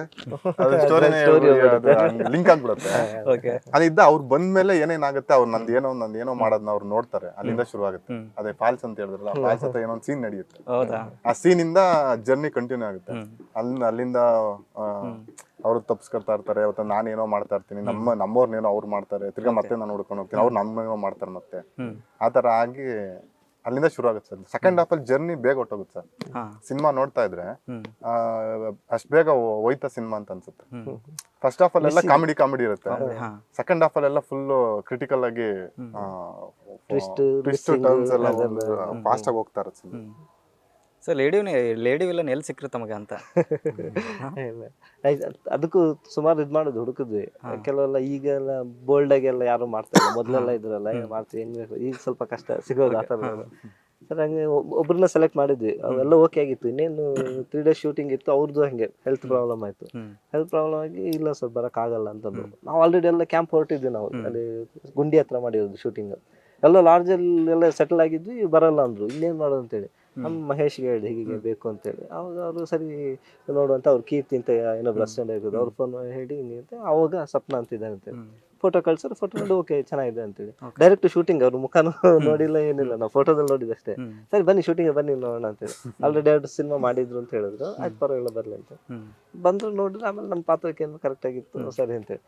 ಲಿಂಕ್ ಆಗ್ಬಿಡುತ್ತೆ. ಅಲ್ಲಿದ್ದ ಅವ್ರು ಬಂದ್ಮೇಲೆ ಏನೇನಾಗುತ್ತೆ ಅವ್ರು ನಂದೇನೋ ಮಾಡೋದನ್ನ ಅವ್ರು ನೋಡ್ತಾರೆ. ಅಲ್ಲಿಂದ ಶುರು ಆಗುತ್ತೆ. ಅದೇ ಫಾಲ್ಸ್ ಅಂತ ಹೇಳಿದ್ರಲ್ಲ, ಫಾಲ್ಸ್ ಹತ್ರ ಏನೋ ಸೀನ್ ನಡೆಯುತ್ತೆ. ಆ ಸೀನ್ ಇಂದ ಜರ್ನಿ ಕಂಟಿನ್ಯೂ ಆಗುತ್ತೆ. ಅಲ್ಲಿಂದ ಅವ್ರು ತಪ್ಸ್ಕೊಳ್ತಾ ಇರ್ತಾರೆ. ಅವತ್ತು ನಾನೇನೋ ಮಾಡ್ತಾ ಇರ್ತೀನಿ, ನಮ್ಮವ್ರನ್ನೇನೋ ಅವ್ರು ಮಾಡ್ತಾರೆ, ತಿರ್ಗಾ ಮತ್ತೆ ನಾನು ಹುಡ್ಕೊಂಡು ಹೋಗ್ತೀನಿ, ಅವ್ರು ನಮ್ಮೇನೋ ಮಾಡ್ತಾರೆ. ಮತ್ತೆ ಆ ತರ ಆಗಿ ಅಲ್ಲಿಂದ ಶುರು ಆಗುತ್ತೆ ಸರ್. ಸೆಕೆಂಡ್ ಹಾಫ್ ಅಲ್ಲಿ ಜರ್ನಿ ಬೇಗ ಹೊಟ್ಟೋಗುತ್ತೆ ಸರ್. ಸಿನಿಮಾ ನೋಡ್ತಾ ಇದ್ರೆ ಅಷ್ಟ್ ಬೇಗ ಹೋಯ್ತಾ ಸಿನಿಮಾ ಅಂತ ಅನ್ಸುತ್ತೆ. ಫಸ್ಟ್ ಹಾಫ್ ಅಲ್ಲೆಲ್ಲ ಕಾಮಿಡಿ ಇರುತ್ತೆ. ಸೆಕೆಂಡ್ ಹಾಫ್ ಅಲ್ಲೆಲ್ಲ ಫುಲ್ ಕ್ರಿಟಿಕಲ್ ಆಗಿ ಟ್ವಿಸ್ಟ್ ಟರ್ನ್ಸ್ ಎಲ್ಲ ಫಾಸ್ಟ್ ಆಗಿ ಹೋಗ್ತಾ ಇರುತ್ತೆ. ಸರ್ ಲೇಡಿ ವಿಲನ್ ಎಲ್ಲಿ ಸಿಕ್ಕ್ರು ತಮಗೆ ಅಂತ? ಅದಕ್ಕೂ ಸುಮಾರು ಇದ್ ಮಾಡೋದು ಹುಡುಕಿದ್ವಿ. ಕೆಲವೆಲ್ಲ ಈಗೆಲ್ಲ ಬೋಲ್ಡ್ ಆಗೆಲ್ಲ ಯಾರು ಮಾಡ್ತಾರೆ, ಮೊದ್ಲೆಲ್ಲ ಇದ್ರಲ್ಲ ಮಾಡ್ತೀವಿ, ಈಗ ಸ್ವಲ್ಪ ಕಷ್ಟ ಸಿಗೋದು ಆ ಥರ. ಸರ್ ಹಂಗೆ ಒಬ್ರನ್ನ ಸೆಲೆಕ್ಟ್ ಮಾಡಿದ್ವಿ, ಅವೆಲ್ಲ ಓಕೆ ಆಗಿತ್ತು. ಇನ್ನೇನು 3 days ಶೂಟಿಂಗ್ ಇತ್ತು. ಅವ್ರದ್ದು ಹಂಗೆ ಹೆಲ್ತ್ ಪ್ರಾಬ್ಲಮ್ ಆಯ್ತು. ಹೆಲ್ತ್ ಪ್ರಾಬ್ಲಮ್ ಆಗಿ ಇಲ್ಲ ಸರ್ ಬರೋಕ್ಕಾಗಲ್ಲ ಅಂತಂದ್ರು. ನಾವು ಆಲ್ರೆಡಿ ಎಲ್ಲ ಕ್ಯಾಂಪ್ ಹೊರಟಿದ್ವಿ. ನಾವು ಅಲ್ಲಿ ಗುಂಡಿ ಹತ್ರ ಮಾಡಿರೋದು ಶೂಟಿಂಗ್. ಎಲ್ಲ ಲಾಡ್ಜಲ್ಲಿ ಎಲ್ಲ ಸೆಟಲ್ ಆಗಿದ್ವಿ. ಬರಲ್ಲ ಅಂದ್ರು. ಇನ್ನೇನ್ ಮಾಡೋದು ಅಂತೇಳಿ ನಮ್ಮ ಮಹೇಶ್ಗೆ ಹೇಳಿ ಹೀಗೆ ಬೇಕು ಅಂತೇಳಿ. ಅವಾಗ ಅವರು ಸರಿ ನೋಡುವಂತ ಅವ್ರು ಕೀರ್ತಿ ಅಂತ ಇನ್ನೊಬ್ರು ಅಸ್ಟೆಂಡ್ ಆಗಿರೋದು, ಅವ್ರ ಫೋನ್ ಹೇಳಿ ಅಂತ. ಅವಾಗ ಸಪ್ನ ಅಂತಿದ್ದಾರೆ ಅಂತೇಳಿ ಫೋಟೋ ಕಳ್ಸರು. ಫೋಟೋ ನೋಡಿ ಓಕೆ ಚೆನ್ನಾಗಿದೆ ಅಂತೇಳಿ ಡೈರೆಕ್ಟ್ ಶೂಟಿಂಗ್. ಅವ್ರ ಮುಖನೂ ನೋಡಿಲ್ಲ ಏನಿಲ್ಲ, ನಾವು ಫೋಟೋದಲ್ಲಿ ನೋಡಿದಷ್ಟೇ. ಸರಿ ಬನ್ನಿ ಶೂಟಿಂಗ್ ಬನ್ನಿ ನೋಡೋಣ ಅಂತೇಳಿ. ಆಲ್ರೆಡಿ 2 ಸಿನಿಮಾ ಮಾಡಿದ್ರು ಅಂತ ಹೇಳಿದ್ರು. ಆಯ್ತು ಪರವಾಗಿಲ್ಲ ಬರ್ಲಿ ಅಂತ ಬಂದ್ರು. ನೋಡಿದ್ರೆ ಆಮೇಲೆ ನಮ್ಮ ಪಾತ್ರಕ್ಕೆ ಕರೆಕ್ಟ್ ಆಗಿತ್ತು ಸರಿ ಅಂತೇಳಿ.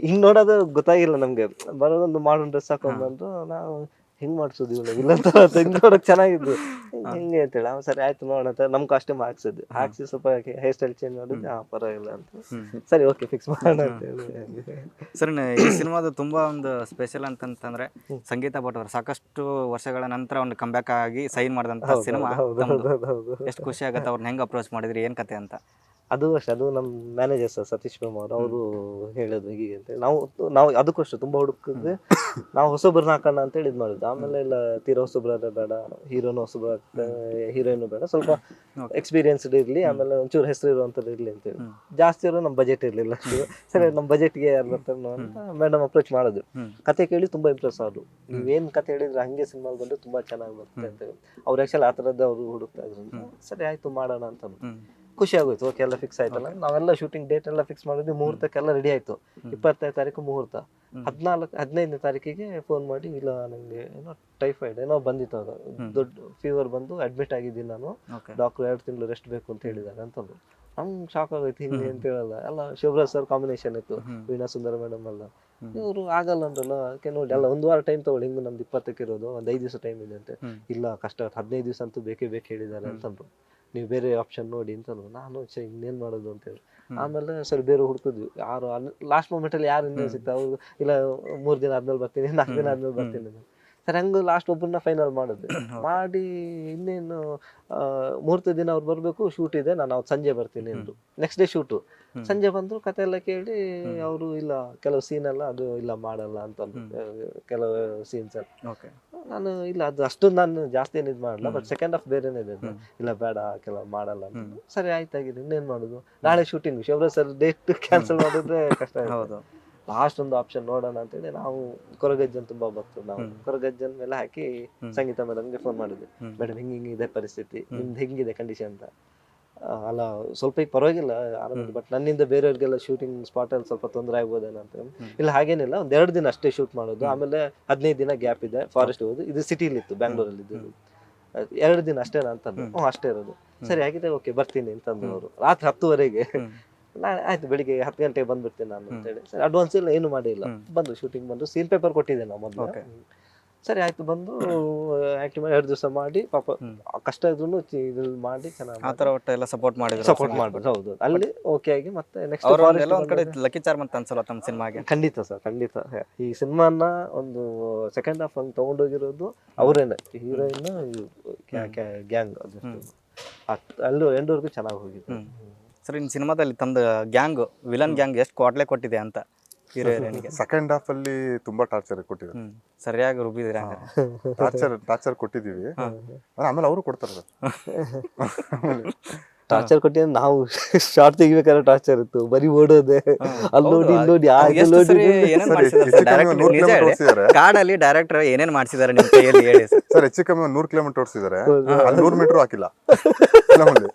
ಹಿಂಗ್ ನೋಡೋದು ಗೊತ್ತಾಗಿಲ್ಲ ನಮ್ಗೆ. ಬರೋದೊಂದು ಮಾಡರ್ನ್ ಡ್ರೆಸ್ ಹಾಕೊಂಡ್ಬಂದ್ರು. ನಾವು ಹಿಂಗ್ ಮಾಡ್ಸೋದು ಇವಳು ಇಲ್ಲ ತೆಗ್ದು ನೋಡಕ್ ಚೆನ್ನಾಗಿದ್ದು ಹಿಂಗೆ ಅಂತೇಳಿ. ಸರಿ ಆಯ್ತು ನೋಡೋಣ ಅಂತ ನಮ್ ಕಾಸ್ಟ್ಯೂಮ್ ಹಾಕ್ಸಿದ್ವಿ. ಹಾಕ್ಸಿ ಸ್ವಲ್ಪ ಹೇರ್ ಸ್ಟೈಲ್ ಚೇಂಜ್ ಮಾಡಿದ್ವಿ. ಪರವಾಗಿಲ್ಲ ಅಂತ ಸರಿ ಓಕೆ ಫಿಕ್ಸ್ ಮಾಡೋಣ ಅಂತೇಳಿ. ಸರ್ ಈ ಸಿನಿಮಾದ ತುಂಬಾ ಒಂದು ಸ್ಪೆಷಲ್ ಅಂತಂತಂದ್ರೆ ಸಂಗೀತ ಭಟ್ ಅವರು ಸಾಕಷ್ಟು ವರ್ಷಗಳ ನಂತರ ಒಂದು ಕಂಬ್ಯಾಕ್ ಆಗಿ ಸೈನ್ ಮಾಡಿದಂತ ಸಿನಿಮಾ. ಎಷ್ಟು ಖುಷಿ ಆಗತ್ತೆ. ಅವ್ರನ್ನ ಹೆಂಗ್ ಅಪ್ರೋಚ್ ಮಾಡಿದ್ರಿ, ಏನ್ ಕತೆ ಅಂತ? ಅದು ಅಷ್ಟೇ. ಅದು ನಮ್ಮ ಮ್ಯಾನೇಜರ್ ಸರ್ ಸತೀಶ್ ಕುಮಾರ್ ಅವರು ಹೇಳಿದ್ರು ಹೀಗೆ ಅಂತ. ನಾವು ಅದಕ್ಕೂ ತುಂಬಾ ಹುಡುಕಿದ್ರೆ ನಾವು ಹೊಸೊಬ್ಬರನ್ನ ಹಾಕೋಣ ಅಂತೇಳಿ ಇದು ಮಾಡಿದ್ದು. ಆಮೇಲೆ ಇಲ್ಲ ತೀರಾ ಹೊಸೊಬ್ಬರ ಬೇಡ, ಹೀರೋನು ಹೊಸೊಬ್ಬರ ಹೀರೋಯಿನ್ ಬೇಡ, ಸ್ವಲ್ಪ ಎಕ್ಸ್ಪೀರಿಯನ್ಸ್ಡ್ ಇರ್ಲಿ, ಆಮೇಲೆ ಒಂಚೂರು ಹೆಸರು ಇರುವಂಥದ್ದು ಇರ್ಲಿ ಅಂತೇಳಿ. ಜಾಸ್ತಿ ಇರೋ ನಮ್ಮ ಬಜೆಟ್ ಇರ್ಲಿಲ್ಲ ಅಷ್ಟು. ಸರಿ ನಮ್ಮ ಬಜೆಟ್ಗೆ ಯಾರು ಬರ್ತಾರೆ ಅಂತ ಮೇಡಮ್ ಅಪ್ರೋಚ್ ಮಾಡೋದು. ಕತೆ ಕೇಳಿ ತುಂಬಾ ಇಂಪ್ರೆಸ್ ಆದ್ರು. ನೀವೇನ್ ಕತೆ ಹೇಳಿದ್ರೆ ಹಂಗೆ ಸಿನಿಮಾ ಬಂದ್ರೆ ತುಂಬಾ ಚೆನ್ನಾಗಿ ಬರುತ್ತೆ ಅಂತೇಳಿ. ಅವ್ರು ಆಕ್ಚುಲಿ ಆ ಥರದ್ದು ಅವರು ಹುಡುಕ್ತಾ ಇದ್ರು. ಸರಿ ಆಯ್ತು ಮಾಡೋಣ ಅಂತ ಖುಷಿ ಆಗೋಯ್ತು. ಓಕೆ ಎಲ್ಲ ಫಿಕ್ಸ್ ಆಯ್ತಲ್ಲ. ನಾವೆಲ್ಲ ಶೂಟಿಂಗ್ ಡೇಟ್ ಎಲ್ಲ ಫಿಕ್ಸ್ ಮಾಡಿದ್ವಿ. ಮುಹೂರ್ತಕ್ಕೆಲ್ಲ ರೆಡಿ ಆಯ್ತು. 25ನೇ ತಾರೀಕು ಮುಹೂರ್ತ. 15ನೇ ತಾರೀಕಿಗೆ ಫೋನ್ ಮಾಡಿ ಇಲ್ಲ ನಂಗೆ ಏನೋ ಟೈಫಾಯ್ಡ್ ಏನೋ ಬಂದಿತ್ತು. ಅದು ದೊಡ್ಡ ಫೀವರ್ ಬಂದು ಅಡ್ಮಿಟ್ ಆಗಿದ್ದೀನಿ ನಾನು, ಡಾಕ್ಟರ್ 2 ತಿಂಗಳು ರೆಸ್ಟ್ ಬೇಕು ಅಂತ ಹೇಳಿದ್ದಾರೆ ಅಂತಂದ್ರು. ನಮ್ಗೆ ಶಾಕ್ ಆಗೋಯ್ತು. ಹಿಂಗೆ ಅಂತ ಹೇಳಲ್ಲ ಎಲ್ಲ ಶಿವರಾಜ್ ಸರ್ ಕಾಂಬಿನೇಷನ್ ಇತ್ತು, ವೀಣಾ ಸುಂದರ ಮೇಡಮ್ ಎಲ್ಲ. ಇವರು ಆಗಲ್ಲ ಅಂದ್ರಲ್ಲ, ಅದಕ್ಕೆ ನೋಡಿ ಅಲ್ಲ 1 ವಾರ ಟೈಮ್ ತಗೊಳ್ಳಿ, ಹಿಂಗೆ ನಮ್ದು 20ಕ್ಕೆ ಇರೋದು, ಒಂದು 5 ದಿವಸ ಟೈಮ್ ಇದೆ ಅಂತ. ಇಲ್ಲ ಕಷ್ಟ 15 ದಿವಸ ಅಂತೂ ಬೇಕೇ ಹೇಳಿದ್ದಾರೆ ಅಂತಂದ್ರು. ನೀವು ಬೇರೆ ಆಪ್ಷನ್ ನೋಡಿ ಅಂತಂದ್ರು. ನಾನು ಇನ್ನೇನ್ ಮಾಡೋದು ಅಂತೇಳಿ ಆಮೇಲೆ ಸರಿ ಬೇರೆ ಹುಡುಕಿದ್ವಿ. ಯಾರು ಲಾಸ್ಟ್ ಮೂಮೆಂಟ್ ಅಲ್ಲಿ ಯಾರು ಇನ್ನೇನು ಸಿಗ್ತಾ ಅವ್ರು ಇಲ್ಲ 3 ದಿನ ಆದ್ಮೇಲೆ ಬರ್ತೀನಿ, 4 ದಿನ ಆದ್ಮೇಲೆ ಬರ್ತೀನಿ. ಸರ್ ಹಂಗ ಲಾಸ್ಟ್ ಒಬ್ಬರನ್ನ ಫೈನಲ್ ಮಾಡಿದ್ವಿ. ಮಾಡಿ ಇನ್ನೇನು ಮುಹೂರ್ತ ದಿನ ಅವ್ರು ಬರ್ಬೇಕು, ಶೂಟ್ ಇದೆ, ನಾನು ಅವತ್ತು ಸಂಜೆ ಬರ್ತೀನಿ ಅಂದ್ರು. Next day shoot. ಸಂಜೆ ಬಂದ್ರು, ಕತೆ ಎಲ್ಲ ಕೇಳಿ ಅವರು ಇಲ್ಲ ಕೆಲವು ಸೀನ್ ಎಲ್ಲ ಅದು ಇಲ್ಲ ಮಾಡಲ್ಲ ಅಂತಂದ್ರು. ಕೆಲವು ಸೀನ್ಸ್ ಎಲ್ಲ ನಾನು ಇಲ್ಲ ಅದು ಅಷ್ಟೊಂದು ನಾನು ಜಾಸ್ತಿ ಏನು ಇದು ಮಾಡಲ್ಲ, ಬಟ್ ಸೆಕೆಂಡ್ ಹಾಫ್ ಬೇರೆನೇ ಇದೆ, ಇಲ್ಲ ಬೇಡ ಕೆಲವು ಮಾಡಲ್ಲ ಅಂತ. ಸರಿ ಆಯ್ತಾಗಿದೆ, ಇನ್ನೇನು ಮಾಡೋದು, ನಾಳೆ shooting, Shivaraj sir date cancel ಮಾಡಿದ್ರೆ ಕಷ್ಟ ಆಗೋದು. ಲಾಸ್ಟ್ ಒಂದು ಆಪ್ಷನ್ ನೋಡೋಣ ಅಂತೇಳಿ ನಾವು ಕೊರಗಜ್ಜನ್ ತುಂಬಾ ಬರ್ತದೆ, ನಾವು ಕೊರಗಜ್ಜನ್ ಮೇಲೆ ಹಾಕಿ ಸಂಗೀತ ಮೇಡಮ್ಗೆ ಫೋನ್ ಮಾಡಿದ್ವಿ. ಮೇಡಮ್ ಹಿಂಗೆ ಇದೆ ಪರಿಸ್ಥಿತಿ, ನಿಮ್ದು ಹೆಂಗಿದೆ ಕಂಡೀಷನ್ ಅಂತ. ಅಲ್ಲ ಸ್ವಲ್ಪ ಈಗ ಪರವಾಗಿಲ್ಲ ಆರಾಮಿದೆ, ಬಟ್ ನನ್ನಿಂದ ಬೇರೆಯವ್ರಿಗೆಲ್ಲ ಶೂಟಿಂಗ್ ಸ್ಪಾಟ್ ಅಲ್ಲಿ ಸ್ವಲ್ಪ ತೊಂದರೆ ಆಗ್ಬೋದೇನೋ ಅಂತ. ಇಲ್ಲ ಹಾಗೇನಿಲ್ಲ, ಒಂದ್ 2 ದಿನ ಅಷ್ಟೇ ಶೂಟ್ ಮಾಡೋದು, ಆಮೇಲೆ 15 ದಿನ ಗ್ಯಾಪ್ ಇದೆ, ಫಾರೆಸ್ಟ್ ಹೋಗೋದು. ಇದು ಸಿಟಿಲಿ ಇತ್ತು, ಬ್ಯಾಂಗ್ಳೂರಲ್ಲಿ ಇದ್ದು, 2 ದಿನ ಅಷ್ಟೇನಾ ಅಂತಂದ್ರು. ಅಷ್ಟೇ ಇರೋದು. ಸರಿ ಆಗಿದೆ, ಓಕೆ ಬರ್ತೀನಿ ಅಂತಂದ್ರು ಅವರು. ರಾತ್ರಿ 10:00ವರೆಗೆ ಆಯ್ತು, ಬೆಳಿಗ್ಗೆ 10 ಗಂಟೆಗೆ ಬಂದ್ಬಿಡ್ತೀನಿ ನಾನು ಅಂತೇಳಿ. ಸರಿ ಅಡ್ವಾನ್ಸ್ ಇಲ್ಲ ಏನು ಮಾಡಿಲ್ಲ, ಬಂದು ಶೂಟಿಂಗ್ ಬಂದು ಸೀನ್ ಪೇಪರ್ ಕೊಟ್ಟಿದ್ದೆ ನಾವು ಮೊದಲು. ಸರಿ ಆಯ್ತು, ಬಂದು ಆಕ್ಟಿವ್ 2 ದಿವಸ ಮಾಡಿ, ಪಾಪ ಕಷ್ಟ ಇದ್ರು ಇದ್ರಲ್ಲಿ ಮಾಡಿ ಚೆನ್ನಾಗಿ ಆ ಥರ ಒಟ್ಟು ಎಲ್ಲ ಸಪೋರ್ಟ್ ಮಾಡಿದ್ರು. ಹೌದು, ಅಲ್ಲಿ ಓಕೆ ಆಗಿ ಮತ್ತೆ ನೆಕ್ಸ್ಟ್ ಒಂದ್ ಕಡೆ ಲಕ್ಕಿ ಚಾರ್ಮ್ ಅಂತ ಅನ್ಸಲ್ಲ ತಮ್ಮ ಸಿನಿಮಾಗೆ? ಖಂಡಿತ ಸರ್, ಖಂಡಿತ. ಈ ಸಿನಿಮಾನ ಒಂದು ಸೆಕೆಂಡ್ ಹಾಫ್ ಹಂಗೆ ತಗೊಂಡೋಗಿರೋದು ಅವರೇನೆ, ಹೀರೋಯಿನ್ ಗ್ಯಾಂಗ್, ಅಲ್ಲೂ ಎಂಡವರೆಗೂ ಚೆನ್ನಾಗಿ ಹೋಗಿತ್ತು. ಸರ್ ಇನ್ನು ಸಿನಿಮಾದಲ್ಲಿ ತಂದ ಗ್ಯಾಂಗ್, ವಿಲನ್ ಗ್ಯಾಂಗ್ ಎಷ್ಟು ಕ್ವಾಟ್ಲೆ ಕೊಟ್ಟಿದೆ ಅಂತ? ಹೀರೋಯಿನ್ಗೆ. ಸೆಕೆಂಡ್ ಹಾಫ್ ಅಲ್ಲಿ ತುಂಬಾ ಟಾರ್ಚರ್ ಕೊಟ್ಟಿದ್ದಾರೆ. ಸರಿಯಾಗಿ ರುಬ್ಬಿದಿರ ಹಂಗಾರೆ. ಟಾರ್ಚರ್ ಕೊಟ್ಟಿದೀವಿ, ಆಮೇಲೆ ಅವರು ಕೊಡ್ತಾರೆ ಸರ್. ಟಾರ್ಚರ್ ಕೊಟ್ಟಿದ್ರೆ ನಾವು ಶಾರ್ಟ್ ತೆಗಿಬೇಕಾದ್ರೆ ಟಾರ್ಚರ್ ಇತ್ತು, ಬರೀ ಓಡೋದೆ ಅಲ್ಲಿ ನೋಡಿ ಇಲ್ಲಿ ನೋಡಿ ಎಷ್ಟು ಸರಿ ಏನೇನ್ ಮಾಡ್ಸಿದಾರೆ sir? Direct ನಿಜ ಹೇಳಿ. ಕಾಡಲ್ಲಿ ಡೈರೆಕ್ಟರ್ ಏನೇನ್ ಮಾಡ್ಸಿದಾರೆ ನಿಮ್ ಕೈಯಲ್ಲಿ ಹೇಳಿ sir. ಸರ್ ಹೆಚ್ಚು ಕಮ್ಮಿ 100 ಕಿಲೋಮೀಟರ್ ಓಡಿಸಿದ್ದಾರೆ, ಅಲ್ಲಿ 100 ಮೀಟರ್ ಹಾಕಿಲ್ಲ ಫಿಲಮಲ್ಲಿ.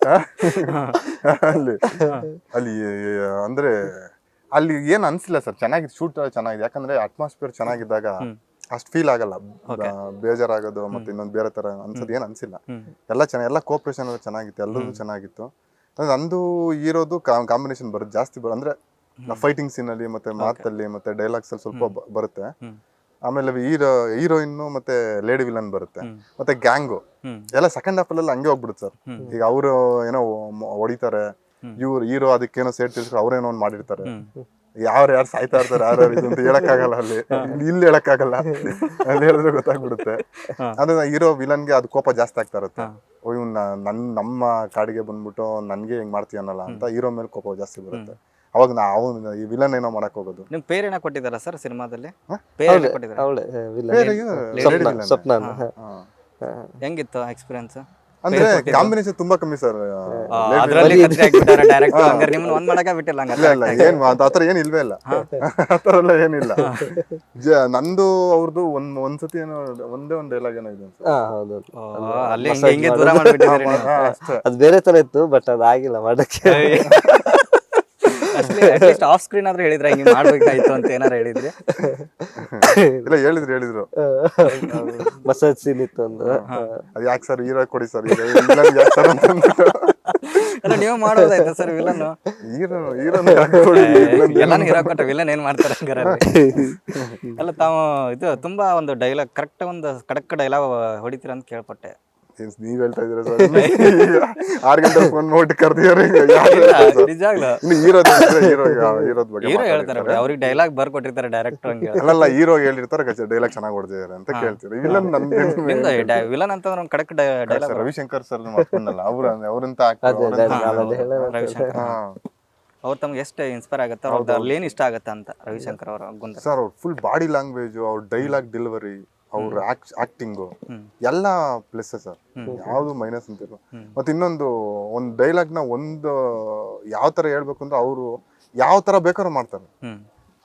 ಅಲ್ಲಿ ಅಂದ್ರೆ ಅಲ್ಲಿ ಏನ್ ಅನ್ಸಿಲ್ಲ ಸರ್, ಚೆನ್ನಾಗಿ ಶೂಟ್ ಚೆನ್ನಾಗಿದೆ. ಯಾಕಂದ್ರೆ ಅಟ್ಮಾಸ್ಫಿಯರ್ ಚೆನ್ನಾಗಿದ್ದಾಗ ಅಷ್ಟು ಫೀಲ್ ಆಗಲ್ಲ, ಬೇಜಾರಾಗೋದು ಮತ್ತೆ ಇನ್ನೊಂದು ಬೇರೆ ತರ ಅನ್ಸೋದು ಏನ್ ಅನ್ಸಿಲ್ಲ. ಎಲ್ಲ ಚೆನ್ನಾಗಿ, ಎಲ್ಲ ಕೋಆಪರೇಷನ್ ಚೆನ್ನಾಗಿತ್ತು, ಎಲ್ಲರೂ ಚೆನ್ನಾಗಿತ್ತು. ನಂದು ಹೀರೋದು ಕಾಂಬಿನೇಷನ್ ಬರುತ್ತೆ ಜಾಸ್ತಿ, ಅಂದ್ರೆ ಫೈಟಿಂಗ್ ಸೀನ್ ಅಲ್ಲಿ ಮತ್ತೆ ಮಾತಲ್ಲಿ ಮತ್ತೆ ಡೈಲಾಗ್ಸ್ ಅಲ್ಲಿ ಸ್ವಲ್ಪ ಬರುತ್ತೆ. ಆಮೇಲೆ ಹೀರೋಯಿನ್ ಮತ್ತೆ ಲೇಡಿ ವಿಲನ್ ಬರುತ್ತೆ, ಮತ್ತೆ ಗ್ಯಾಂಗು ಎಲ್ಲ ಸೆಕೆಂಡ್ ಹಾಫ್ ಅಲ್ಲಿ ಹಂಗೆ ಹೋಗ್ಬಿಡುತ್ತೆ ಸರ್. ಈಗ ಅವರು ಏನೋ ಹೊಡಿತಾರೆ, ಇವ್ರು ಹೀರೋ ಅದಕ್ಕೇನೋ ಸೇಟ್ ತಿಳ್ಸ್ಕೊಂಡು ಅವ್ರೇನೋ ಒಂದು ಮಾಡಿರ್ತಾರೆ, ಯಾರು ಸಾಯ್ತಾ ಇರ್ತಾರೆ ಯಾರು ಇದು ಅಂತ ಹೇಳಕ್ಕಾಗಲ್ಲ. ಇಲ್ಲಿ ಹೇಳಕ್ಕಾಗಲ್ಲ, ಅಲ್ಲಿ ಹೇಳಿದ್ರೆ ಗೊತ್ತಾಗ್ಬಿಡುತ್ತೆ. ಅದೇ ಹೀರೋ ವಿಲನ್ಗೆ ಅದು ಕೋಪ ಜಾಸ್ತಿ ಆಗ್ತಾ ಇರುತ್ತೆ. ನಮ್ಮ ಕಾಡಿಗೆ ಬಂದ್ಬಿಟ್ಟು ನನ್ಗೆ ಹೆಂಗ್ ಮಾಡ್ತೀಯನ್ನಲ್ಲ ಅಂತ ಹೀರೋ ಮೇಲೆ ಕೋಪ ಜಾಸ್ತಿ ಬರುತ್ತೆ. ಅವಾಗ ನಾವು ಈ ವಿಲನ್ ಏನೋ ಮಾಡಕ್ ಹೋಗೋದು. ನಿಮ್ ಪೇರೇನ ಕೊಟ್ಟಿದಾರ ಸರ್ ಸಿನಿಮಾದಲ್ಲಿ? ಪೇರೇನ ಕೊಟ್ಟಿದಾರ? ಸ್ವಪ್ನ. ಹೆಂಗಿತ್ತು ಎಕ್ಸ್ಪೀರಿಯನ್ಸ್? ಅಂದ್ರೆ ಕಾಂಬಿನೇಷನ್ ತುಂಬಾ ಕಮ್ಮಿ ಸರ್. ಅದ್ರಲ್ಲಿ ಕತ್ರಿ ಹಾಕ್ಬಿಟ್ಟಾರೆ ಡೈರೆಕ್ಟ್, ಹಂಗಾರೆ ನಿಮ್ಮನ್ನ ಒಂದ್ ಮಾಡಕ ಬಿಟ್ಟಿಲ್ಲ ಹಂಗಾರೆ. ಇಲ್ಲ ಏನ್ ಆತರ ಏನ್ ಇಲ್ವೇ ಇಲ್ಲ, ಆತರ ಎಲ್ಲ ಏನಿಲ್ಲ. ನಂದು ಅವ್ರದ್ದು ಒಂದ್ಸತಿ ಏನೋ ಒಂದೇ ಒಂದ್ ಡೈಲಾಗ್ ಏನೋ ಇದೆ. ಅಲ್ಲಿ ಹಿಂಗೆ ದೂರ ಮಾಡ್ಬಿಟ್ಟಿದ್ದೀರಿ ನೀವು. ಅದು ಬೇರೆ ತರ ಇತ್ತು, ಬಟ್ ಅದಾಗಿಲ್ಲ ಮಾಡಕ್ಕೆ. ಅಟ್ಲೀಸ್ಟ್ ಆಫ್ ಸ್ಕ್ರೀನ್ ಆದ್ರೂ ಹೇಳಿದ್ರೆ ಹಿಂಗೆ ಮಾಡ್ಬೇಕಾಯ್ತು ಅಂತ ಏನಾರ ಹೇಳಿದ್ರೆ? ಇಲ್ಲ ಹೇಳಿದ್ರು ಮಸಾಜ್ ಸೀನ್ ಇತ್ತು ಅಂದ್ರೆ ಅದು ಯಾಕೆ ಸರ್ ಹೀರೋ ಕೊಡಿ ಸರ್, ಎಲ್ಲ ನೀವು ಮಾಡೋದಾಯ್ತು ಸರ್ ವಿಲನ್? ಎಲ್ಲಾನು ಹೀರೋ ಕೊಟ್ಟ ವಿಲನ್ ಏನ್ ಮಾಡ್ತಾರೆ ಹಂಗಾರೆ? ಅಲ್ಲ ತಾವು ಇದು ತುಂಬಾ ಒಂದು ಡೈಲಾಗ್ ಕರೆಕ್ಟ್ ಒಂದು ಖಡಕ್ ಡೈಲಾಗ್ ಹೊಡಿತೀರ ಅಂತ ಕೇಳ್ಪಟ್ಟೆ. ನೀವ್ ಹೇಳ್ತಾ ಇದೀರ ಸರ್, 6 ಗಂಟೆ ಫೋನ್ ಮಾಡಿ ಕರ್ದಿದ್ದಾರೆ. ನಿಜಾಗ್ಲೂ ಹೀರೋ ಹೇಳ್ತಾರೆ, ಅವ್ರಿಗೆ ಡೈಲಾಗ್ ಬರ್ಕೊಟ್ಟಿರ್ತಾರೆ ಡೈರೆಕ್ಟರ್ ಹಂಗೆ. ಅಲ್ಲ ಹೀರೋ ಹೇಳಿರ್ತಾರೆ ಡೈಲಾಗ್ ಚೆನ್ನಾಗಿ ಹೊಡೆದಿದ್ದಾರೆ ಅಂತ ಕೇಳ್ತೀರಿ. ವಿಲನ್ ವಿಲನ್ ಅಂತಂದ್ರೆ ಒಂದು ಕಡಕ್ ಡೈಲಾಗ್ ರವಿಶಂಕರ್ ಸರ್ ಮಾಡ್ಕೊಂಡಲ್ಲ ಅವ್ರಂತ ರವಿಶಂಕರ್ ಅವ್ರು ತಮ್ಗೆ ಎಷ್ಟು ಇನ್ಸ್ಪೈರ್ ಆಗುತ್ತೆ, ಅವ್ರಲ್ಲಿ ಏನ್ ಇಷ್ಟ ಆಗುತ್ತೆ ಅಂತ ರವಿಶಂಕರ್ ಅವರ ಗುಣ? ಸರ್ ಅವ್ರ ಫುಲ್ ಬಾಡಿ ಲ್ಯಾಂಗ್ವೇಜ್, ಅವ್ರ ಡೈಲಾಗ್ ಡೆಲಿವರಿ, ಅವ್ರ ಆಕ್ಟಿಂಗು ಎಲ್ಲ ಪ್ಲಸ್ ಸರ್, ಯಾವ್ದು ಮೈನಸ್ ಅಂತಿಲ್ಲ. ಮತ್ತೆ ಇನ್ನೊಂದು ಒಂದ್ ಡೈಲಾಗ್ ನ ಒಂದು ಯಾವ ತರ ಹೇಳ್ಬೇಕು ಅಂದ್ರೆ ಅವರು ಯಾವ ತರ ಬೇಕಾದ್ರೂ ಮಾಡ್ತಾರೆ.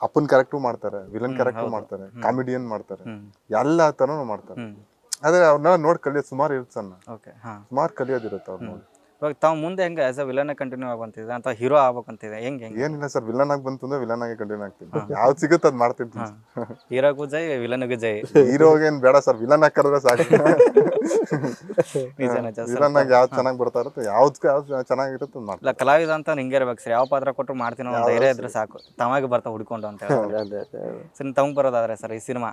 ಅಪ್ಪನ್ ಕ್ಯಾರೆಕ್ಟರ್ ಮಾಡ್ತಾರೆ, ವಿಲನ್ ಕ್ಯಾರೆಕ್ಟರ್ ಮಾಡ್ತಾರೆ, ಕಾಮಿಡಿಯನ್ ಮಾಡ್ತಾರೆ, ಎಲ್ಲಾ ತರನು ಮಾಡ್ತಾರೆ. ಆದ್ರೆ ಅವ್ರನ್ನ ನೋಡ್ ಕಲಿಯೋದು ಸುಮಾರು ಇರುತ್ತೆ ಸರ್, ಸುಮಾರು ಕಲಿಯೋದಿರುತ್ತೆ ಅವ್ರ ನೋಡಿ. ಇವಾಗ ತಾವು ಮುಂದೆ ಹೆಂಗೆ ಆಸ್ ಅ ವಿಲನ್ ಕಂಟಿನ್ಯೂ ಆಗುವಂತಿದೆ ಅಥವಾ ಹೀರೋ ಆಗ್ಬೇಕಂತಿದೆ? ಹೆಂಗೆ? ಏನಿಲ್ಲ ಸರ್, ವಿಲನ್ ಆಗಿ ಬಂತು ಅಂದ್ರೆ ವಿಲನ್ ಆಗಿ ಕಂಟಿನ್ಯೂ ಆಗ್ತೀನಿ, ಯಾವ್ದು ಸಿಗುತ್ತೆ ಅದ್ ಮಾಡ್ತಿರ್ತೀನಿ. ಹೀರೋಗೂ ಜೈ, ವಿಲನ್ಗೂ ಜೈ. ಹೀರೋಗೆ ಏನ್ ಬೇಡ ಸರ್, ವಿಲನ್ ಆಗಿ ಕರೆದ್ರೆ ಸಾಕು. ವಿಲನ್ ಆಗಿ ಯಾವ್ದು ಚೆನ್ನಾಗಿ ಬರ್ತಾ ಇರುತ್ತೆ, ಯಾವ್ದು ಚೆನ್ನಾಗಿರುತ್ತೆ ಮಾಡ್ತಾರೆ. ಇಲ್ಲ ಕಲಾವಿದ ಅಂತ ಹಿಂಗೆ ಇರ್ಬೇಕು ಸರ್, ಯಾವ ಪಾತ್ರ ಕೊಟ್ಟರು ಮಾಡ್ತೀನೋ ಅಂತ ಧೈರ್ಯ ಇದ್ರೆ ಸಾಕು, ತಮಗೆ ಬರ್ತಾ ಹುಡ್ಕೊಂಡು ಅಂತ ಹೇಳಿ. ಸರ್ ತಮಗೆ ಬರೋದಾದ್ರೆ ಸರ್, ಈ ಸಿನಿಮಾ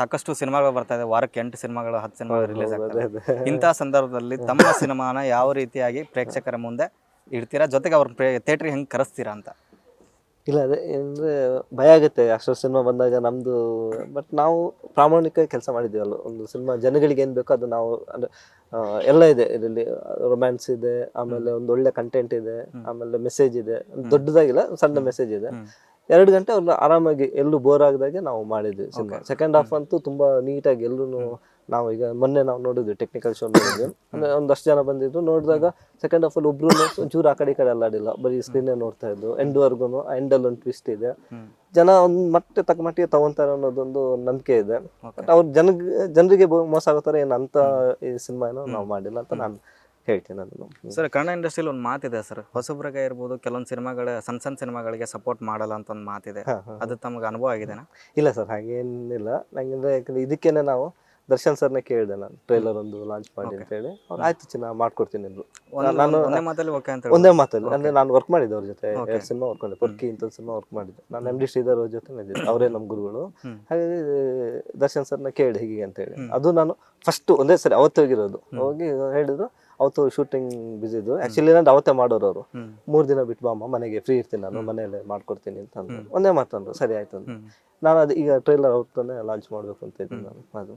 ಸಾಕಷ್ಟು ಸಿನಿಮಾಗಳು ಬರ್ತಾ ಇದೆ, ವಾರಕ್ಕೆ 8 ಸಿನಿಮಾಗಳು 10 ಸಿನಿಮಾಗಳು ರಿಲೀಸ್ ಆಗ್ತದೆ. ಇಂಥ ಸಂದರ್ಭದಲ್ಲಿ ತಮ್ಮ ಸಿನಿಮಾನ ಯಾವ ರೀತಿಯಾಗಿ ಪ್ರೇಕ್ಷಕರ ಮುಂದೆ ಇಡ್ತೀರಾ, ಜೊತೆಗೆ ಅವ್ರ ಥಿಯೇಟ್ರಿಗೆ ಹೆಂಗೆ ಕರೆಸ್ತೀರಾ ಅಂತ? ಇಲ್ಲ ಅದೇ ಅಂದರೆ ಭಯ ಆಗುತ್ತೆ ಅಷ್ಟೊಂದು ಸಿನಿಮಾ ಬಂದಾಗ ನಮ್ಮದು. ಬಟ್ ನಾವು ಪ್ರಾಮಾಣಿಕ ಕೆಲಸ ಮಾಡಿದ್ದೀವಲ್ಲ, ಒಂದು ಸಿನಿಮಾ ಜನಗಳಿಗೆ ಏನು ಬೇಕೋ ಅದು ನಾವು, ಅಂದರೆ ಎಲ್ಲ ಇದೆ ಇದರಲ್ಲಿ. ರೊಮ್ಯಾನ್ಸ್ ಇದೆ, ಆಮೇಲೆ ಒಂದು ಒಳ್ಳೆ ಕಂಟೆಂಟ್ ಇದೆ, ಆಮೇಲೆ ಮೆಸೇಜ್ ಇದೆ, ದೊಡ್ಡದಾಗಿಲ್ಲ ಸಣ್ಣ ಮೆಸೇಜ್ ಇದೆ. 2 ಗಂಟೆ ಅವ್ರನ್ನ ಆರಾಮಾಗಿ ಎಲ್ಲೂ ಬೋರ್ ಆಗದಾಗೆ ನಾವು ಮಾಡಿದ್ವಿ ಸಿನಿಮಾ. ಸೆಕೆಂಡ್ ಹಾಫ್ ಅಂತೂ ತುಂಬ ನೀಟಾಗಿ ಎಲ್ಲರೂ, ನಾವು ಈಗ ಮೊನ್ನೆ ನಾವು ನೋಡಿದ್ವಿ ಟೆಕ್ನಿಕಲ್ ಶೋ ನೋಡಿದ್ವಿ, ಅಂದರೆ ಒಂದಷ್ಟು ಜನ ಬಂದಿದ್ರು. ನೋಡಿದಾಗ ಸೆಕೆಂಡ್ ಹಾಫಲ್ಲಿ ಒಬ್ರು ಒಂಚೂರು ಆ ಕಡೆ ಈ ಕಡೆ ಅಲ್ಲಾಡಿಲ್ಲ, ಬರೀ ಸ್ಕ್ರೀನೇ ನೋಡ್ತಾ ಇದ್ದು. ಎಂಡ್ವರೆಗೂ ಎಂಡಲ್ಲಿ ಒಂದು ಟ್ವಿಸ್ಟ್ ಇದೆ, ಜನ ಒಂದು ತಕ್ಕ ಮಟ್ಟಿಗೆ ತಗೊಂತಾರೆ ಅನ್ನೋದೊಂದು ನಂಬಿಕೆ ಇದೆ. ಬಟ್ ಅವ್ರ ಜನರಿಗೆ ಮೋಸ ಆಗೋ ಥರ ಏನು ಅಂತ ಈ ಸಿನಿಮಾ ಏನೋ ನಾವು ಮಾಡಿಲ್ಲ ಅಂತ ನಾನು ಹೇಳ್ತೀನಿ. ಅದನ್ನು ಸರ್ ಕನ್ನಡ ಇಂಡಸ್ಟ್ರಿಯಲ್ಲಿ ಒಂದು ಮಾತಿದೆ ಸರ್, ಹೊಸಬ್ರಿಗೆ ಇರ್ಬೋದು ಕೆಲವೊಂದು ಸಿನಿಮಾಗಳ ಸಣ್ಣ ಸಿನಿಮಾಗಳಿಗೆ ಸಪೋರ್ಟ್ ಮಾಡಲ್ಲ ಅಂತ ಒಂದು ಮಾತಿದೆ, ಅದು ತಮಗೆ ಅನುಭವ ಆಗಿದೆನಾ? ಇಲ್ಲ ಸರ್, ಹಾಗೇನಿಲ್ಲ. ನಂಗೆ ಯಾಕಂದ್ರೆ ಇದಕ್ಕೇನೆ ನಾವು ದರ್ಶನ್ ಸರ್ನ ಕೇಳಿದೆ, ನಾನು ಟ್ರೈಲರ್ ಒಂದು ಲಾಂಚ್ ಮಾಡಿ ಅಂತ ಹೇಳಿ. ಅವ್ರು ಆಯ್ತು ಚಿನ್ನ ಮಾಡ್ಕೊಡ್ತೀನಿ ಅಂದ್ರು. ನಾನು ಒಂದೇ ಮಾತಲ್ಲಿ, ಅಂದ್ರೆ ನಾನು ವರ್ಕ್ ಮಾಡಿದ್ದೆ ಅವ್ರ ಜೊತೆ, 2 ಸಿನಿಮಾ ವರ್ಕ್ ಮಾಡಿದ್ದೆ. ಪೊರ್ಕಿ ಇಂಥ ಸಿನಿಮಾ ವರ್ಕ್ ಮಾಡಿದ್ದೆ ನಾನು. MD ಶ್ರೀಧರ್ ಅವ್ರ ಜೊತೆ ಇದ್ದೆ, ಅವರೇ ನಮ್ಮ ಗುರುಗಳು. ಹಾಗಾಗಿ ದರ್ಶನ್ ಸರ್ನ ಕೇಳಿದೆ ಹೀಗೆ ಅಂತ ಹೇಳಿ. ಅದು ನಾನು ಫಸ್ಟ್ ಒಂದೇ ಸರಿ ಅವತ್ತು ಹೋಗಿರೋದು. ಹೋಗಿ ಹೇಳಿದ್ರು, ಅವತ್ತು ಶೂಟಿಂಗ್ ಬಿಸಿ ಇದ್ದು. ಆಕ್ಚುಲಿ ನಾನು ಅವತ್ತೇ ಮಾಡೋರು ಅವರು. 3 ದಿನ ಬಿಟ್ಟು ಬಾಮ್ಮ ಮನೆಗೆ, ಫ್ರೀ ಇರ್ತೀನಿ ನಾನು, ಮನೆಯಲ್ಲೇ ಮಾಡ್ಕೊಡ್ತೀನಿ ಅಂತ ಅಂದ್ರು. ಒಂದೇ ಮಾತಂದ್ರು, ಸರಿ ಆಯ್ತು ಅಂತ. ನಾನು ಅದು ಈಗ ಟ್ರೈಲರ್ ಅವತ್ತೇ ಲಾಂಚ್ ಮಾಡ್ಬೇಕು ಅಂತ ಇದ್ದೀನಿ ನಾನು. ಅದು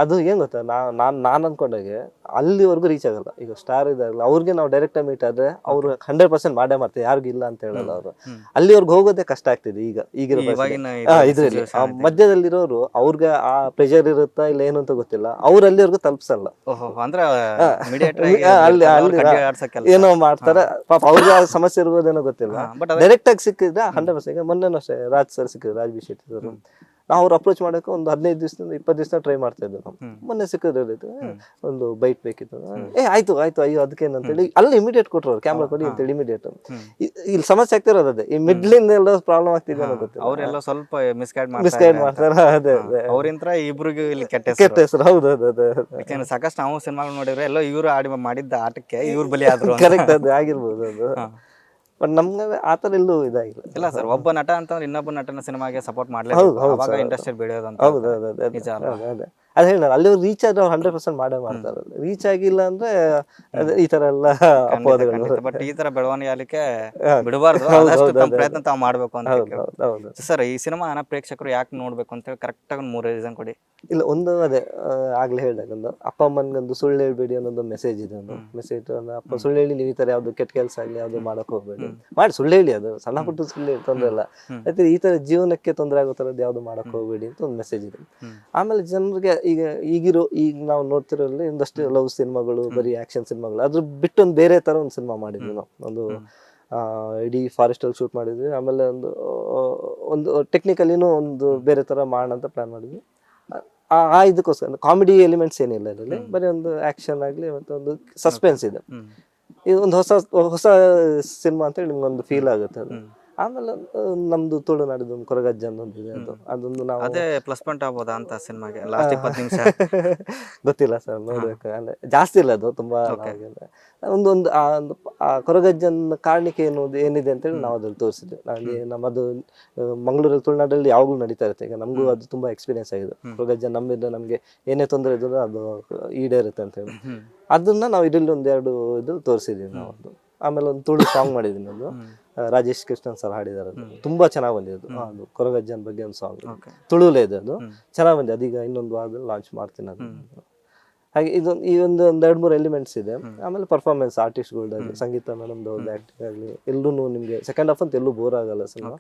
ಅದು ಏನ್ ಗೊತ್ತಾ, ನಾನು ಅನ್ಕೊಂಡಾಗೆ ಅಲ್ಲಿವರೆಗೂ ರೀಚ್ ಆಗಲ್ಲ. ಈಗ ಸ್ಟಾರ್ ಇದಾಗಲ್ಲ, ಅವ್ರಿಗೆ ನಾವು ಡೈರೆಕ್ಟ್ ಮೀಟ್ ಆದ್ರೆ ಅವ್ರು 100% ಮಾಡೇ ಮಾಡ್ತಾರೆ, ಯಾರಿಗೂ ಇಲ್ಲ ಅಂತ ಹೇಳಲ್ಲ ಅವರು. ಅಲ್ಲಿವರೆಗೂ ಹೋಗೋದೇ ಕಷ್ಟ ಆಗ್ತಿದೆ ಈಗಿರೋ ಇದ್ರಲ್ಲಿ. ಮಧ್ಯದಲ್ಲಿರೋರು ಅವ್ರಿಗೆ ಆ ಪ್ರೆಷರ್ ಇರುತ್ತಾ ಇಲ್ಲ ಏನು ಅಂತ ಗೊತ್ತಿಲ್ಲ, ಅವ್ರು ಅಲ್ಲಿವರೆಗೂ ತಲುಪಿಸಲ್ಲ. ಏನೋ ಮಾಡ್ತಾರೆ ಪಾಪ, ಅವ್ರಿಗೆ ಆ ಸಮಸ್ಯೆ ಇರ್ಬೋದೇನೋ ಗೊತ್ತಿಲ್ಲ. ಡೈರೆಕ್ಟ್ ಆಗಿ ಸಿಕ್ಕಿದ್ರೆ 100%. ಮೊನ್ನೆ ಅಷ್ಟೇ ರಾಜ್ ಸರ್ ಸಿಕ್ಕಿದ್ರು, ರಾಜ್ ಬಿ ಶೆಟ್ಟಿ ಸರ್. ನಾವು ಅವ್ರು ಅಪ್ರೋಚ್ ಮಾಡೋಕೆ ಒಂದು 15 ದಿವಸದಿಂದ 20 ದಿವಸ ಟ್ರೈ ಮಾಡ್ತಾ ಇದ್ವಿ ನಾವು. ಮೊನ್ನೆ ಸಿಕ್ಕಿದ್ದು ಒಂದು ಬೈಟ್ ಬೇಕಿತ್ತು, ಆಯ್ತು ಅಯ್ಯೋ ಅದಕ್ಕೇನಂತೇಳಿ ಅಲ್ಲಿ ಇಮಿಡಿಯೇಟ್ ಕೊಟ್ಟರು, ಕ್ಯಾಮ್ರಾ ಕೊಡಿ ಅಂತೇಳಿ ಇಮಿಡಿಯೇಟ್. ಇಲ್ಲಿ ಸಮಸ್ಯೆ ಆಗ್ತಿರೋದು ಅದೇ, ಈ ಮಿಡ್ಲಿಂದ ಎಲ್ಲ ಪ್ರಾಬ್ಲಮ್ ಆಗ್ತಿದೆ ಅನ್ನೋ ಗೊತ್ತಿಲ್ಲ, ಅವರೆಲ್ಲ ಸ್ವಲ್ಪ ಮಿಸ್ಗೈಡ್ ಮಾಡ್ತಾರೆ. ಅದೇ ಅವರಿಂತ್ರ ಇಬ್ರಿಗೂ ಇಲ್ಲಿ ಕೆಟ್ಟ ಹೆಸರು. ಹೌದು ಅದೇ ಸಾಕಷ್ಟು ನಾವು ಸಿನಿಮಾಗಳು ನೋಡಿದ್ರೆ ಎಲ್ಲ ಇವ್ರು ಮಾಡಿದ್ದ ಆಟಕ್ಕೆ ಇವ್ರು ಬಲಿ ಆದ್ರು. ಕರೆಕ್ಟ್, ಅದು ಆಗಿರ್ಬೋದು ಅದು. ಬಟ್ ನಮ್ಗೆ ಆತರ ಎಲ್ಲೂ ಇದಾಗಿಲ್ಲ. ಇಲ್ಲ ಸರ್, ಒಬ್ಬ ನಟ ಅಂತಂದ್ರೆ ಇನ್ನೊಬ್ಬ ನಟನ ಸಿನಿಮಾಗೆ ಸಪೋರ್ಟ್ ಮಾಡ್ಲೇಬೇಕು, ಅವಾಗ ಇಂಡಸ್ಟ್ರಿ ಬೆಳೆಯೋದು ಅಂತ. ಹೌದು ಅದೇ ಹೇಳ, ಅಲ್ಲಿ ರೀಚ್ ಆದ್ರೆ ಅವ್ರು 100% ಮಾಡೇ ಮಾಡ್ತಾರೆ. ರೀಚ್ ಆಗಿಲ್ಲ ಅಂದ್ರೆ ಈ ತರ ಎಲ್ಲ ಅಪವಾದಗಳು. ಬಟ್ ಈ ತರ ಬೆಳವಣಿಗೆ ಆಗ್ಲಿಕ್ಕೆ ಬಿಡಬಾರ್ದು, ಆದಷ್ಟು ತಮ್ಮ ಪ್ರಯತ್ನ ತಾವು ಮಾಡ್ಬೇಕು ಅಂತ. ಸರ್, ಈ ಸಿನಿಮಾನ ಪ್ರೇಕ್ಷಕರು ಯಾಕೆ ನೋಡ್ಬೇಕು ಅಂತ ಹೇಳಿ ಕರೆಕ್ಟ್ ಆಗಿ 3 ರೀಸನ್ ಕೊಡಿ. ಇಲ್ಲ, ಒಂದು ಅದೇ ಆಗ್ಲೇ ಹೇಳ್ದಾಗ, ಒಂದು ಅಪ್ಪ ಅಮ್ಮನ್ಗೊಂದು ಸುಳ್ಳು ಹೇಳ್ಬೇಡಿ ಅನ್ನೋದು ಮೆಸೇಜ್ ಇದೆ. ಒಂದು ಮೆಸೇಜ್, ಅಪ್ಪ ಸುಳ್ಳು ಹೇಳಿ ನೀವು ಈ ತರ ಯಾವ್ದು ಕೆಟ್ಟ ಕೆಲಸ ಆಗ್ಲಿ ಯಾವ್ದು ಮಾಡಕ್ ಹೋಗ್ಬೇಡಿ, ಮಾಡಿ ಸುಳ್ಳು ಹೇಳಿ, ಅದು ಸಣ್ಣ ಪುಟ್ಟ ಸುಳ್ಳು ಹೇಳಿ ತೊಂದ್ರೆ ಇಲ್ಲ, ಆಯ್ತು ಈ ತರ ಜೀವನಕ್ಕೆ ತೊಂದರೆ ಆಗೋ ತರದ್ದು ಯಾವ್ದು ಮಾಡಕ್ ಹೋಗ್ಬೇಡಿ ಅಂತ ಒಂದು ಮೆಸೇಜ್ ಇದೆ. ಆಮೇಲೆ ಜನರಿಗೆ ಈಗ ನಾವು ನೋಡ್ತಿರೋಲ್ಲಿ ಒಂದಷ್ಟು ಲವ್ ಸಿನಿಮಾಗಳು, ಬರೀ ಆಕ್ಷನ್ ಸಿನಿಮಾಗಳು, ಅದ್ರ ಬಿಟ್ಟು ಒಂದು ಬೇರೆ ತರ ಒಂದು ಸಿನಿಮಾ ಮಾಡಿದ್ವಿ ನಾವು. ಒಂದು ಇಡೀ ಫಾರೆಸ್ಟ್ ಅಲ್ಲಿ ಶೂಟ್ ಮಾಡಿದ್ವಿ. ಆಮೇಲೆ ಒಂದು ಟೆಕ್ನಿಕಲಿನೂ ಒಂದು ಬೇರೆ ತರ ಮಾಡೋಣ ಅಂತ ಪ್ಲಾನ್ ಮಾಡಿದ್ವಿ. ಇದಕ್ಕೋಸ್ಕರ ಕಾಮಿಡಿ ಎಲಿಮೆಂಟ್ಸ್ ಏನಿಲ್ಲ ಇದರಲ್ಲಿ, ಬರೀ ಒಂದು ಆಕ್ಷನ್ ಆಗ್ಲಿ ಮತ್ತೆ ಒಂದು ಸಸ್ಪೆನ್ಸ್ ಇದೆ. ಇದು ಒಂದು ಹೊಸ ಸಿನಿಮಾ ಅಂತ ಹೇಳಿ ನಿಮ್ಗೊಂದು ಫೀಲ್ ಆಗುತ್ತೆ ಅದು. ಆಮೇಲೆ ನಮ್ದು ತುಳುನಾಡಿದ್ದು ಕೊರಗಜ್ಜ ಅನ್ನೋದಿದೆ, ಅದೊಂದು ನಾವು ಅದೇ ಪ್ಲಸ್ ಪಾಯಿಂಟ್ ಆಗ್ಬೋದಾ ಅಂತ ಸಿನಿಮಾಗೆ ಲಾಸ್ಟ್ 20 ನಿಮಿಷ. ಗೊತ್ತಿಲ್ಲ ಸರ್, ನೋಡ್ಬೇಕು. ಅಂದ್ರೆ ಜಾಸ್ತಿ ಇಲ್ಲ ಅದು, ತುಂಬಾ ಒಂದು ಆ ಕೊರಗಜ್ಜನ ಕಾರಣಕ್ಕೆ ಏನಿದೆ ಅಂತ ಹೇಳಿ ನಾವು ಅದ್ರಲ್ಲಿ ತೋರಿಸಿದ್ವಿ. ನಮ್ಮದು ಮಂಗಳೂರಲ್ಲಿ ತುಳುನಾಡಲ್ಲಿ ಯಾವಾಗ್ಲೂ ನಡೀತಾ ಇರುತ್ತೆ. ಈಗ ನಮಗೂ ಅದು ತುಂಬಾ ಎಕ್ಸ್ಪೀರಿಯನ್ಸ್ ಆಗಿದೆ. ಕೊರಗಜ್ಜ ನಮ್ಮಿಂದ ನಮ್ಗೆ ಏನೇ ತೊಂದರೆ ಇದ್ರು ಅದು ಈಡೇರುತ್ತೆ ಅಂತ ಹೇಳಿ, ಅದನ್ನ ನಾವು ಇದರಲ್ಲಿ 1-2 ಇದು ತೋರಿಸಿದೀವಿ ನಾವು. ಆಮೇಲೆ ಒಂದು ತುಳು ಸಾಂಗ್ ಮಾಡಿದೀನಿ, ಒಂದು ರಾಜೇಶ್ ಕೃಷ್ಣನ್ ಸರ್ ಹಾಡಿದಾರೆ, ತುಂಬಾ ಚೆನ್ನಾಗಿ ಬಂದಿದ್ದು. ಅದು ಕೊರಗಜ್ಜನ್ ಬಗ್ಗೆ ಒಂದು ಸಾಂಗ್ ತುಳುಲೇ ಇದೆ, ಅದು ಚೆನ್ನಾಗಿ ಬಂದಿದೆ. ಅದೀಗ ಇನ್ನೊಂದು ವಾರದಲ್ಲಿ ಲಾಂಚ್ ಮಾಡ್ತೀನಿ ಅದು. ಹಾಗೆ ಈ ಒಂದು 2-3 ಎಲಿಮೆಂಟ್ಸ್ ಇದೆ. ಆಮೇಲೆ ಪರ್ಫಾರ್ಮೆನ್ಸ್ ಆರ್ಟಿಸ್ಟ್ಗಳಾಗಲಿ, ಸಂಗೀತ ಮೇಡಮ್ದು ಆಕ್ಟಿಂಗ್ ಆಗಲಿ, ಎಲ್ಲೂ ನಿಮ್ಗೆ ಸೆಕೆಂಡ್ ಹಾಫ್ ಅಂತ ಎಲ್ಲೂ ಬೋರ್ ಆಗಲ್ಲ. ಸಿನಿಮಾ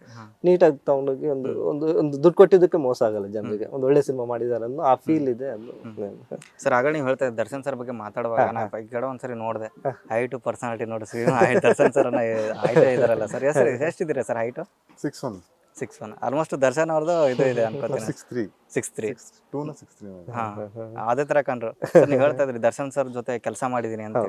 ನೀಟಾಗಿ ತಗೊಂಡೋಗಿ ಒಂದು ದುಡ್ಡು ಕೊಟ್ಟಿದ್ದಕ್ಕೆ ಮೋಸ ಆಗಲ್ಲ ಜನರಿಗೆ. ಒಂದು ಒಳ್ಳೆ ಸಿನಿಮಾ ಮಾಡಿದಾರೆ ಅನ್ನೋ ಆ ಫೀಲ್ ಇದೆ ಅದು. ಸರ್, ಆಗ ನೀವು ಹೇಳ್ತಾ ದರ್ಶನ್ ಸರ್ ಬಗ್ಗೆ ಮಾತಾಡುವಾಗ ನಾ ಈ ಕಡೆ ಒಂದ್ಸರಿ ನೋಡಿದೆ, ಹೈಟು ಪರ್ಸನಾಲಿಟಿ ನೋಡಿ ದರ್ಶನ್ ಸರ್ ಹೈಟ್ ಇದಾರಲ್ಲ ಸರ್. ಎಷ್ಟಿದ್ದೀರಾ ಸರ್ ಹೈಟು? 6'1". ಆಲ್ಮೋಸ್ಟ್ ದರ್ಶನ್ ಅವ್ರದ್ದು ಇದು ಇದೆ ಅನ್ಕೋತೀನಿ, 6'3". ಅದೇ ತರ ಕಂಡ್ರು. ನೀವು ಹೇಳ್ತಾ ಇದ್ರಿ ದರ್ಶನ್ ಸರ್ ಜೊತೆ ಕೆಲಸ ಮಾಡಿದೀನಿ ಅಂತ.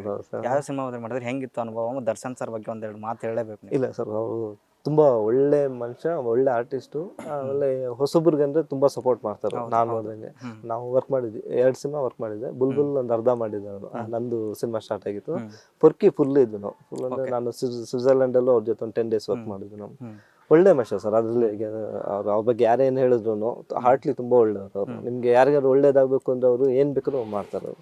ಯಾವ ಸಿನಿಮಾ ಮಾಡಿದ್ರೆ ಹೆಂಗಿತ್ತು ಅನುಭವ? ದರ್ಶನ್ ಸರ್ ಬಗ್ಗೆ 1-2 ಮಾತು ಹೇಳಬೇಕು. ಇಲ್ಲ ಸರ್, ಅವರು ತುಂಬಾ ಒಳ್ಳೆ ಮನುಷ್ಯ, ಒಳ್ಳೆ ಆರ್ಟಿಸ್ಟು. ಆಮೇಲೆ ಹೊಸಬ್ರಿಗೆ ಅಂದ್ರೆ ತುಂಬಾ ಸಪೋರ್ಟ್ ಮಾಡ್ತಾರೆ. ನಾನು ಹೋದಂಗೆ ನಾವು ವರ್ಕ್ ಮಾಡಿದ್ವಿ, 2 ಸಿನಿಮಾ ವರ್ಕ್ ಮಾಡಿದ್ದೆ. ಬುಲ್ಬುಲ್ ಒಂದು ಅರ್ಧ ಮಾಡಿದ್ದೆ ನಾನು, ನಂದು ಸಿನಿಮಾ ಸ್ಟಾರ್ಟ್ ಆಗಿತ್ತು. ಪೊರ್ಕಿ ಫುಲ್ ಇದ್ದು ನಾವು, ಫುಲ್ ಅಂದ್ರೆ ನಾನು ಸ್ವಿಟ್ಜರ್ಲೆಂಡ್ ಅಲ್ಲೂ ಅವ್ರ ಜೊತೆ ಒಂದು 10 days ವರ್ಕ್ ಮಾಡಿದ್ವಿ ನಾವು. ಒಳ್ಳೆ ಮನುಷ್ಯ ಸರ್. ಅದ್ರಲ್ಲಿ ಅವ್ರ ಬಗ್ಗೆ ಯಾರೇನು ಹೇಳಿದ್ರು ಹಾರ್ಟ್ಲಿ ತುಂಬಾ ಒಳ್ಳೆಯವರು ಅವರು. ನಿಮ್ಗೆ ಯಾರಿಗಾದ್ರು ಒಳ್ಳೇದಾಗ್ಬೇಕು ಅಂದ್ರೆ ಅವರು ಏನ್ ಬೇಕಾದ್ರೂ ಮಾಡ್ತಾರೆ ಅವರು.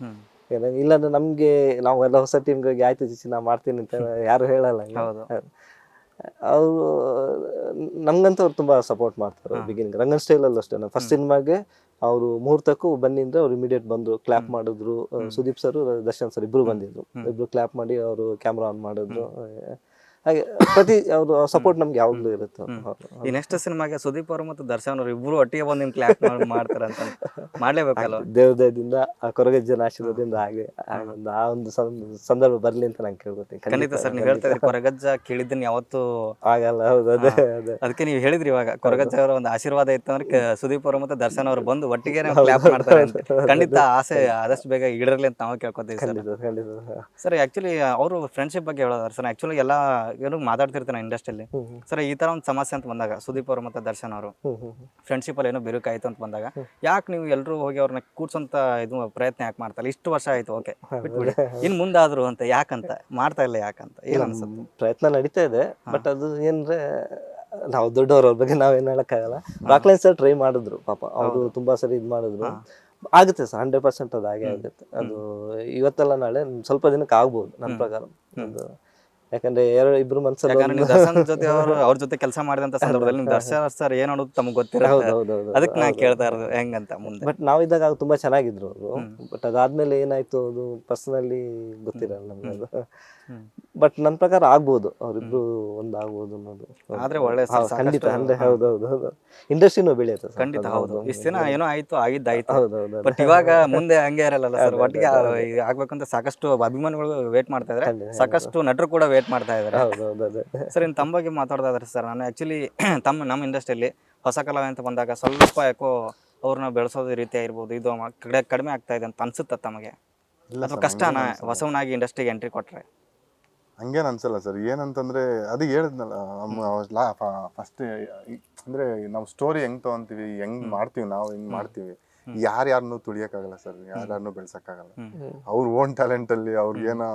ಇಲ್ಲಾಂದ್ರೆ ನಮ್ಗೆ ನಾವೆಲ್ಲ ಹೊಸ ಟೀಮ್ಗಳಿಗೆ ಆಯ್ತು ಚಿಚ್ಚಿ ನಾ ಮಾಡ್ತೀನಿ ಅಂತ ಯಾರು ಹೇಳಲ್ಲ. ಅವರು ನಮ್ಗಂತ ಅವ್ರು ತುಂಬಾ ಸಪೋರ್ಟ್ ಮಾಡ್ತಾರೆ. ಬಿಗಿನಿಂಗ್ ರಂಗನ್ ಸ್ಟೈಲ್ ಅಲ್ಲೂ ಅಷ್ಟೇ, ಫಸ್ಟ್ ಸಿನಿಮಾಗೆ ಅವರು ಮುಹೂರ್ತಕ್ಕೂ ಬನ್ನಿ ಅಂದ್ರೆ ಅವ್ರು ಇಮಿಡಿಯೇಟ್ ಬಂದ್ರು, ಕ್ಲಾಪ್ ಮಾಡಿದ್ರು. ಸುದೀಪ್ ಸರ್, ದರ್ಶನ್ ಸರ್ ಇಬ್ರು ಬಂದಿದ್ರು. ಇಬ್ರು ಕ್ಲಾಪ್ ಮಾಡಿ ಅವರು ಕ್ಯಾಮ್ರಾ ಆನ್ ಮಾಡಿದ್ರು. ಹಾಗೆ ಪ್ರತಿ ಅವ್ರ ಸಪೋರ್ಟ್ ನಮ್ಗೆ ಯಾವಾಗ್ಲೂ ಇರುತ್ತೆ. ಈ ನೆಕ್ಸ್ಟ್ ಸಿನಿಮಾಗೆ ಸುದೀಪ್ ಅವರು ಮತ್ತು ದರ್ಶನ್ ಅವರು ಇಬ್ರು ಒಟ್ಟಿಗೆ ಬಂದು ಕ್ಲಾಪ್ ಮಾಡ್ತಾರೆ ಅಂತ ಮಾಡ್ಲೇಬೇಕಲ್ಲ. ದೇವದಯದಿಂದ ಆ ಕೊರಗಜ್ಜನ ಆಶೀರ್ವಾದದಿಂದ ಹಾಗೆ ಆ ಒಂದು ಸಂದರ್ಭ ಬರ್ಲಿ ಅಂತ ನಂಗೆ ಕೇಳ್ಕೊತೀನಿ. ಖಂಡಿತ ಸರ್, ನೀವು ಹೇಳ್ತಾ ಇದ್ರಿ ಕೊರಗಜ್ಜ ಕೇಳಿದ್ದನ್ನ ಯಾವತ್ತು ಆಗಲ್ಲ. ಹೌದು, ಅದೇ ಅದಕ್ಕೆ ನೀವು ಹೇಳಿದ್ರಿ ಇವಾಗ ಕೊರಗಜ್ಜ ಅವರ ಒಂದು ಆಶೀರ್ವಾದ ಇತ್ತು ಅಂದ್ರೆ ಸುದೀಪ್ ಅವರು ಮತ್ತು ದರ್ಶನ್ ಅವರು ಬಂದು ಒಟ್ಟಿಗೆ ಕ್ಲಾಪ್ ಮಾಡ್ತಾರೆ ಅಂತ. ಖಂಡಿತ ಆಸೆ ಆದಷ್ಟು ಬೇಗ ಈಡೇರಲಿ ಅಂತ ನಾವು ಕೇಳ್ಕೊತೀವಿ ಸರ್. ಆಕ್ಚುಲಿ ಅವರು ಫ್ರೆಂಡ್ಶಿಪ್ ಬಗ್ಗೆ ಹೇಳೋದಾರೆ ಸರ್. ಆಕ್ಚುಲಿ ಎಲ್ಲ ಏನು ಮಾತಾಡ್ತಿರ್ತಾನೆ ಇಂಡಸ್ಟ್ರಿಯಲ್ಲಿ ಸರ್, ಈ ತರ ಒಂದು ಸಮಸ್ಯೆ ಅಂತ ಬಂದಾಗ ಸುದೀಪ್ ಅವರು ಮತ್ತೆ ದರ್ಶನ್ ಅವರು ಫ್ರೆಂಡ್ಶಿಪ್ ಅಲ್ಲಿ ಏನೋ ಬಿರುಕಾಯ್ತು ಅಂತ ಬಂದಾಗ ಯಾಕೆ ನೀವು ಎಲ್ಲರೂ ಹೋಗಿ ಅವ್ರನ್ನ ಕೂರ್ಸಂತ ಇದು ಪ್ರಯತ್ನ ಯಾಕೆ ಮಾಡ್ತಾರೆ? ಇಷ್ಟು ವರ್ಷ ಆಯ್ತು, ಓಕೆ ಬಿಟ್ಬಿಡಿ, ಇನ್ ಮುಂದಾದ್ರು ಅಂತ ಯಾಕಂತ ಮಾಡ್ತಾ ಇಲ್ಲ, ಯಾಕಂತ ಏನ್ ಅನ್ಸುತ್ತೆ? ಪ್ರಯತ್ನ ನಡೀತಾ ಇದೆ, ಬಟ್ ಅದು ಏನ್ರೆ ನಾವು ದೊಡ್ಡವ್ರ ಬಗ್ಗೆ ನಾವೇನ್ ಹೇಳಕ್ಕಾಗಲ್ಲ. ರಾಕ್ಲೈನ್ ಸರ್ ಟ್ರೈ ಮಾಡಿದ್ರು ಪಾಪ, ಅವರು ತುಂಬಾ ಸರಿ ಇದ್ ಮಾಡಿದ್ರು. ಆಗುತ್ತೆ ಸರ್, 100% ಅದು ಹಾಗೆ ಆಗುತ್ತೆ. ಅದು ಇವತ್ತೆಲ್ಲ ನಾಳೆ ಸ್ವಲ್ಪ ದಿನಕ್ಕೆ ಆಗ್ಬೋದು ನನ್ನ ಪ್ರಕಾರ. ಯಾಕಂದ್ರೆ ಇಬ್ರು ಮನ್ಸಲ್ಲಿ ಯಾಕಂದ್ರೆ ನೀವು ದರ್ಶನ್ ಜೊತೆ ಅವ್ರ ಜೊತೆ ಕೆಲಸ ಮಾಡಿದಂತ ಸಂದರ್ಭದಲ್ಲಿ ನೀವು ದರ್ಶನ್ ಸರ್ ಏನ್ ಅನ್ನೋದು ತಮ್ಗೆ ಗೊತ್ತಿರುತ್ತೆ. ಹೌದೌದು. ಅದಕ್ಕೆ ನಾ ಕೇಳ್ತಾ ಇರೋದು ಹೆಂಗಂತ ಮುಂದೆ. ಬಟ್ ನಾವಿದ್ದಾಗ ಅವ್ರು ತುಂಬಾ ಚೆನ್ನಾಗಿದ್ರು ಅವರು. ಬಟ್ ಅದಾದ್ಮೇಲೆ ಏನಾಯ್ತು ಅದು ಪರ್ಸನಲಿ ಗೊತ್ತಿರಲ್ಲ ನಮ್ಗೆ ಅದು. ಬಟ್ ನನ್ನ ಪ್ರಕಾರ ಆಗ್ಬೋದು ಅವ್ರಿಬ್ರು ಒಂದಾಗ್ಬೋದು ಅನ್ನೋದು. ಆದ್ರೆ ಒಳ್ಳೆ ಖಂಡಿತ ಅಂದ್ರೆ ಹೌದೌದು ಇಂಡಸ್ಟ್ರಿನೂ ಬೆಳೆಯುತ್ತೆ ಸರ್. ಖಂಡಿತ ಹೌದು. ಇಷ್ಟ ದಿನ ಏನೋ ಆಯ್ತು ಆಗಿದ್ದಾಯ್ತು. ಹೌದೌದು. ಬಟ್ ಇವಾಗ ಮುಂದೆ ಹಂಗೆ ಇರಲ್ಲ ಸರ್. ಒಟ್ಟಿಗೆ ಆಗ್ಬೇಕಂತ ಸಾಕಷ್ಟು ಅಭಿಮಾನಿಗಳು ವೇಟ್ ಮಾಡ್ತಾ ಇದ್ದಾರೆ, ಸಾಕಷ್ಟು ನಟರು ಕೂಡ ವೇಟ್ ಮಾಡ್ತಾ ಇದ್ದಾರೆ. ಹೌದೌದು. ಸರ್ ಇನ್ನು ತಮ್ಮ ಬಗ್ಗೆ ಮಾತಾಡೋದಾದ್ರೆ ಸರ್, ನಾನು ಆ್ಯಕ್ಚುಲಿ ನಮ್ಮ ಇಂಡಸ್ಟ್ರಿಯಲ್ಲಿ ಹೊಸ ಕಲಾವಿದ ಅಂತ ಬಂದಾಗ ಸ್ವಲ್ಪ ಯಾಕೋ ಅವ್ರನ್ನ ಬೆಳೆಸೋದು ರೀತಿ ಆಗಿರ್ಬೋದು ಇದು ಕಡಿಮೆ ಆಗ್ತಾ ಇದೆ ಅಂತ ಅನ್ಸುತ್ತೆ ತಮಗೆ? ಅಥವಾ ಕಷ್ಟನಾ ಹೊಸವನಾಗಿ ಇಂಡಸ್ಟ್ರಿಗೆ ಎಂಟ್ರಿ ಕೊಟ್ರೆ? ಹಂಗೇನು ಅನ್ಸಲ್ಲ ಸರ್. ಏನಂತಂದ್ರೆ ಅದು ಹೇಳಿದ್ನಲ್ಲ ಫಸ್ಟ್, ಅಂದ್ರೆ ನಾವು ಸ್ಟೋರಿ ಹೆಂಗ್ ತಗೊಂತೀವಿ, ಹೆಂಗ್ ಮಾಡ್ತೀವಿ, ನಾವು ಹೆಂಗ್ ಮಾಡ್ತೀವಿ, ಯಾರ್ಯಾರನ್ನೂ ತುಳಿಯಕ್ಕಾಗಲ್ಲ ಸರ್, ಯಾರ್ಯಾರನ್ನೂ ಬೆಳ್ಸಕ್ಕಾಗಲ್ಲ. ಅವ್ರ ಓನ್ ಟ್ಯಾಲೆಂಟ್ ಅಲ್ಲಿ ಅವ್ರಿಗೇನೋ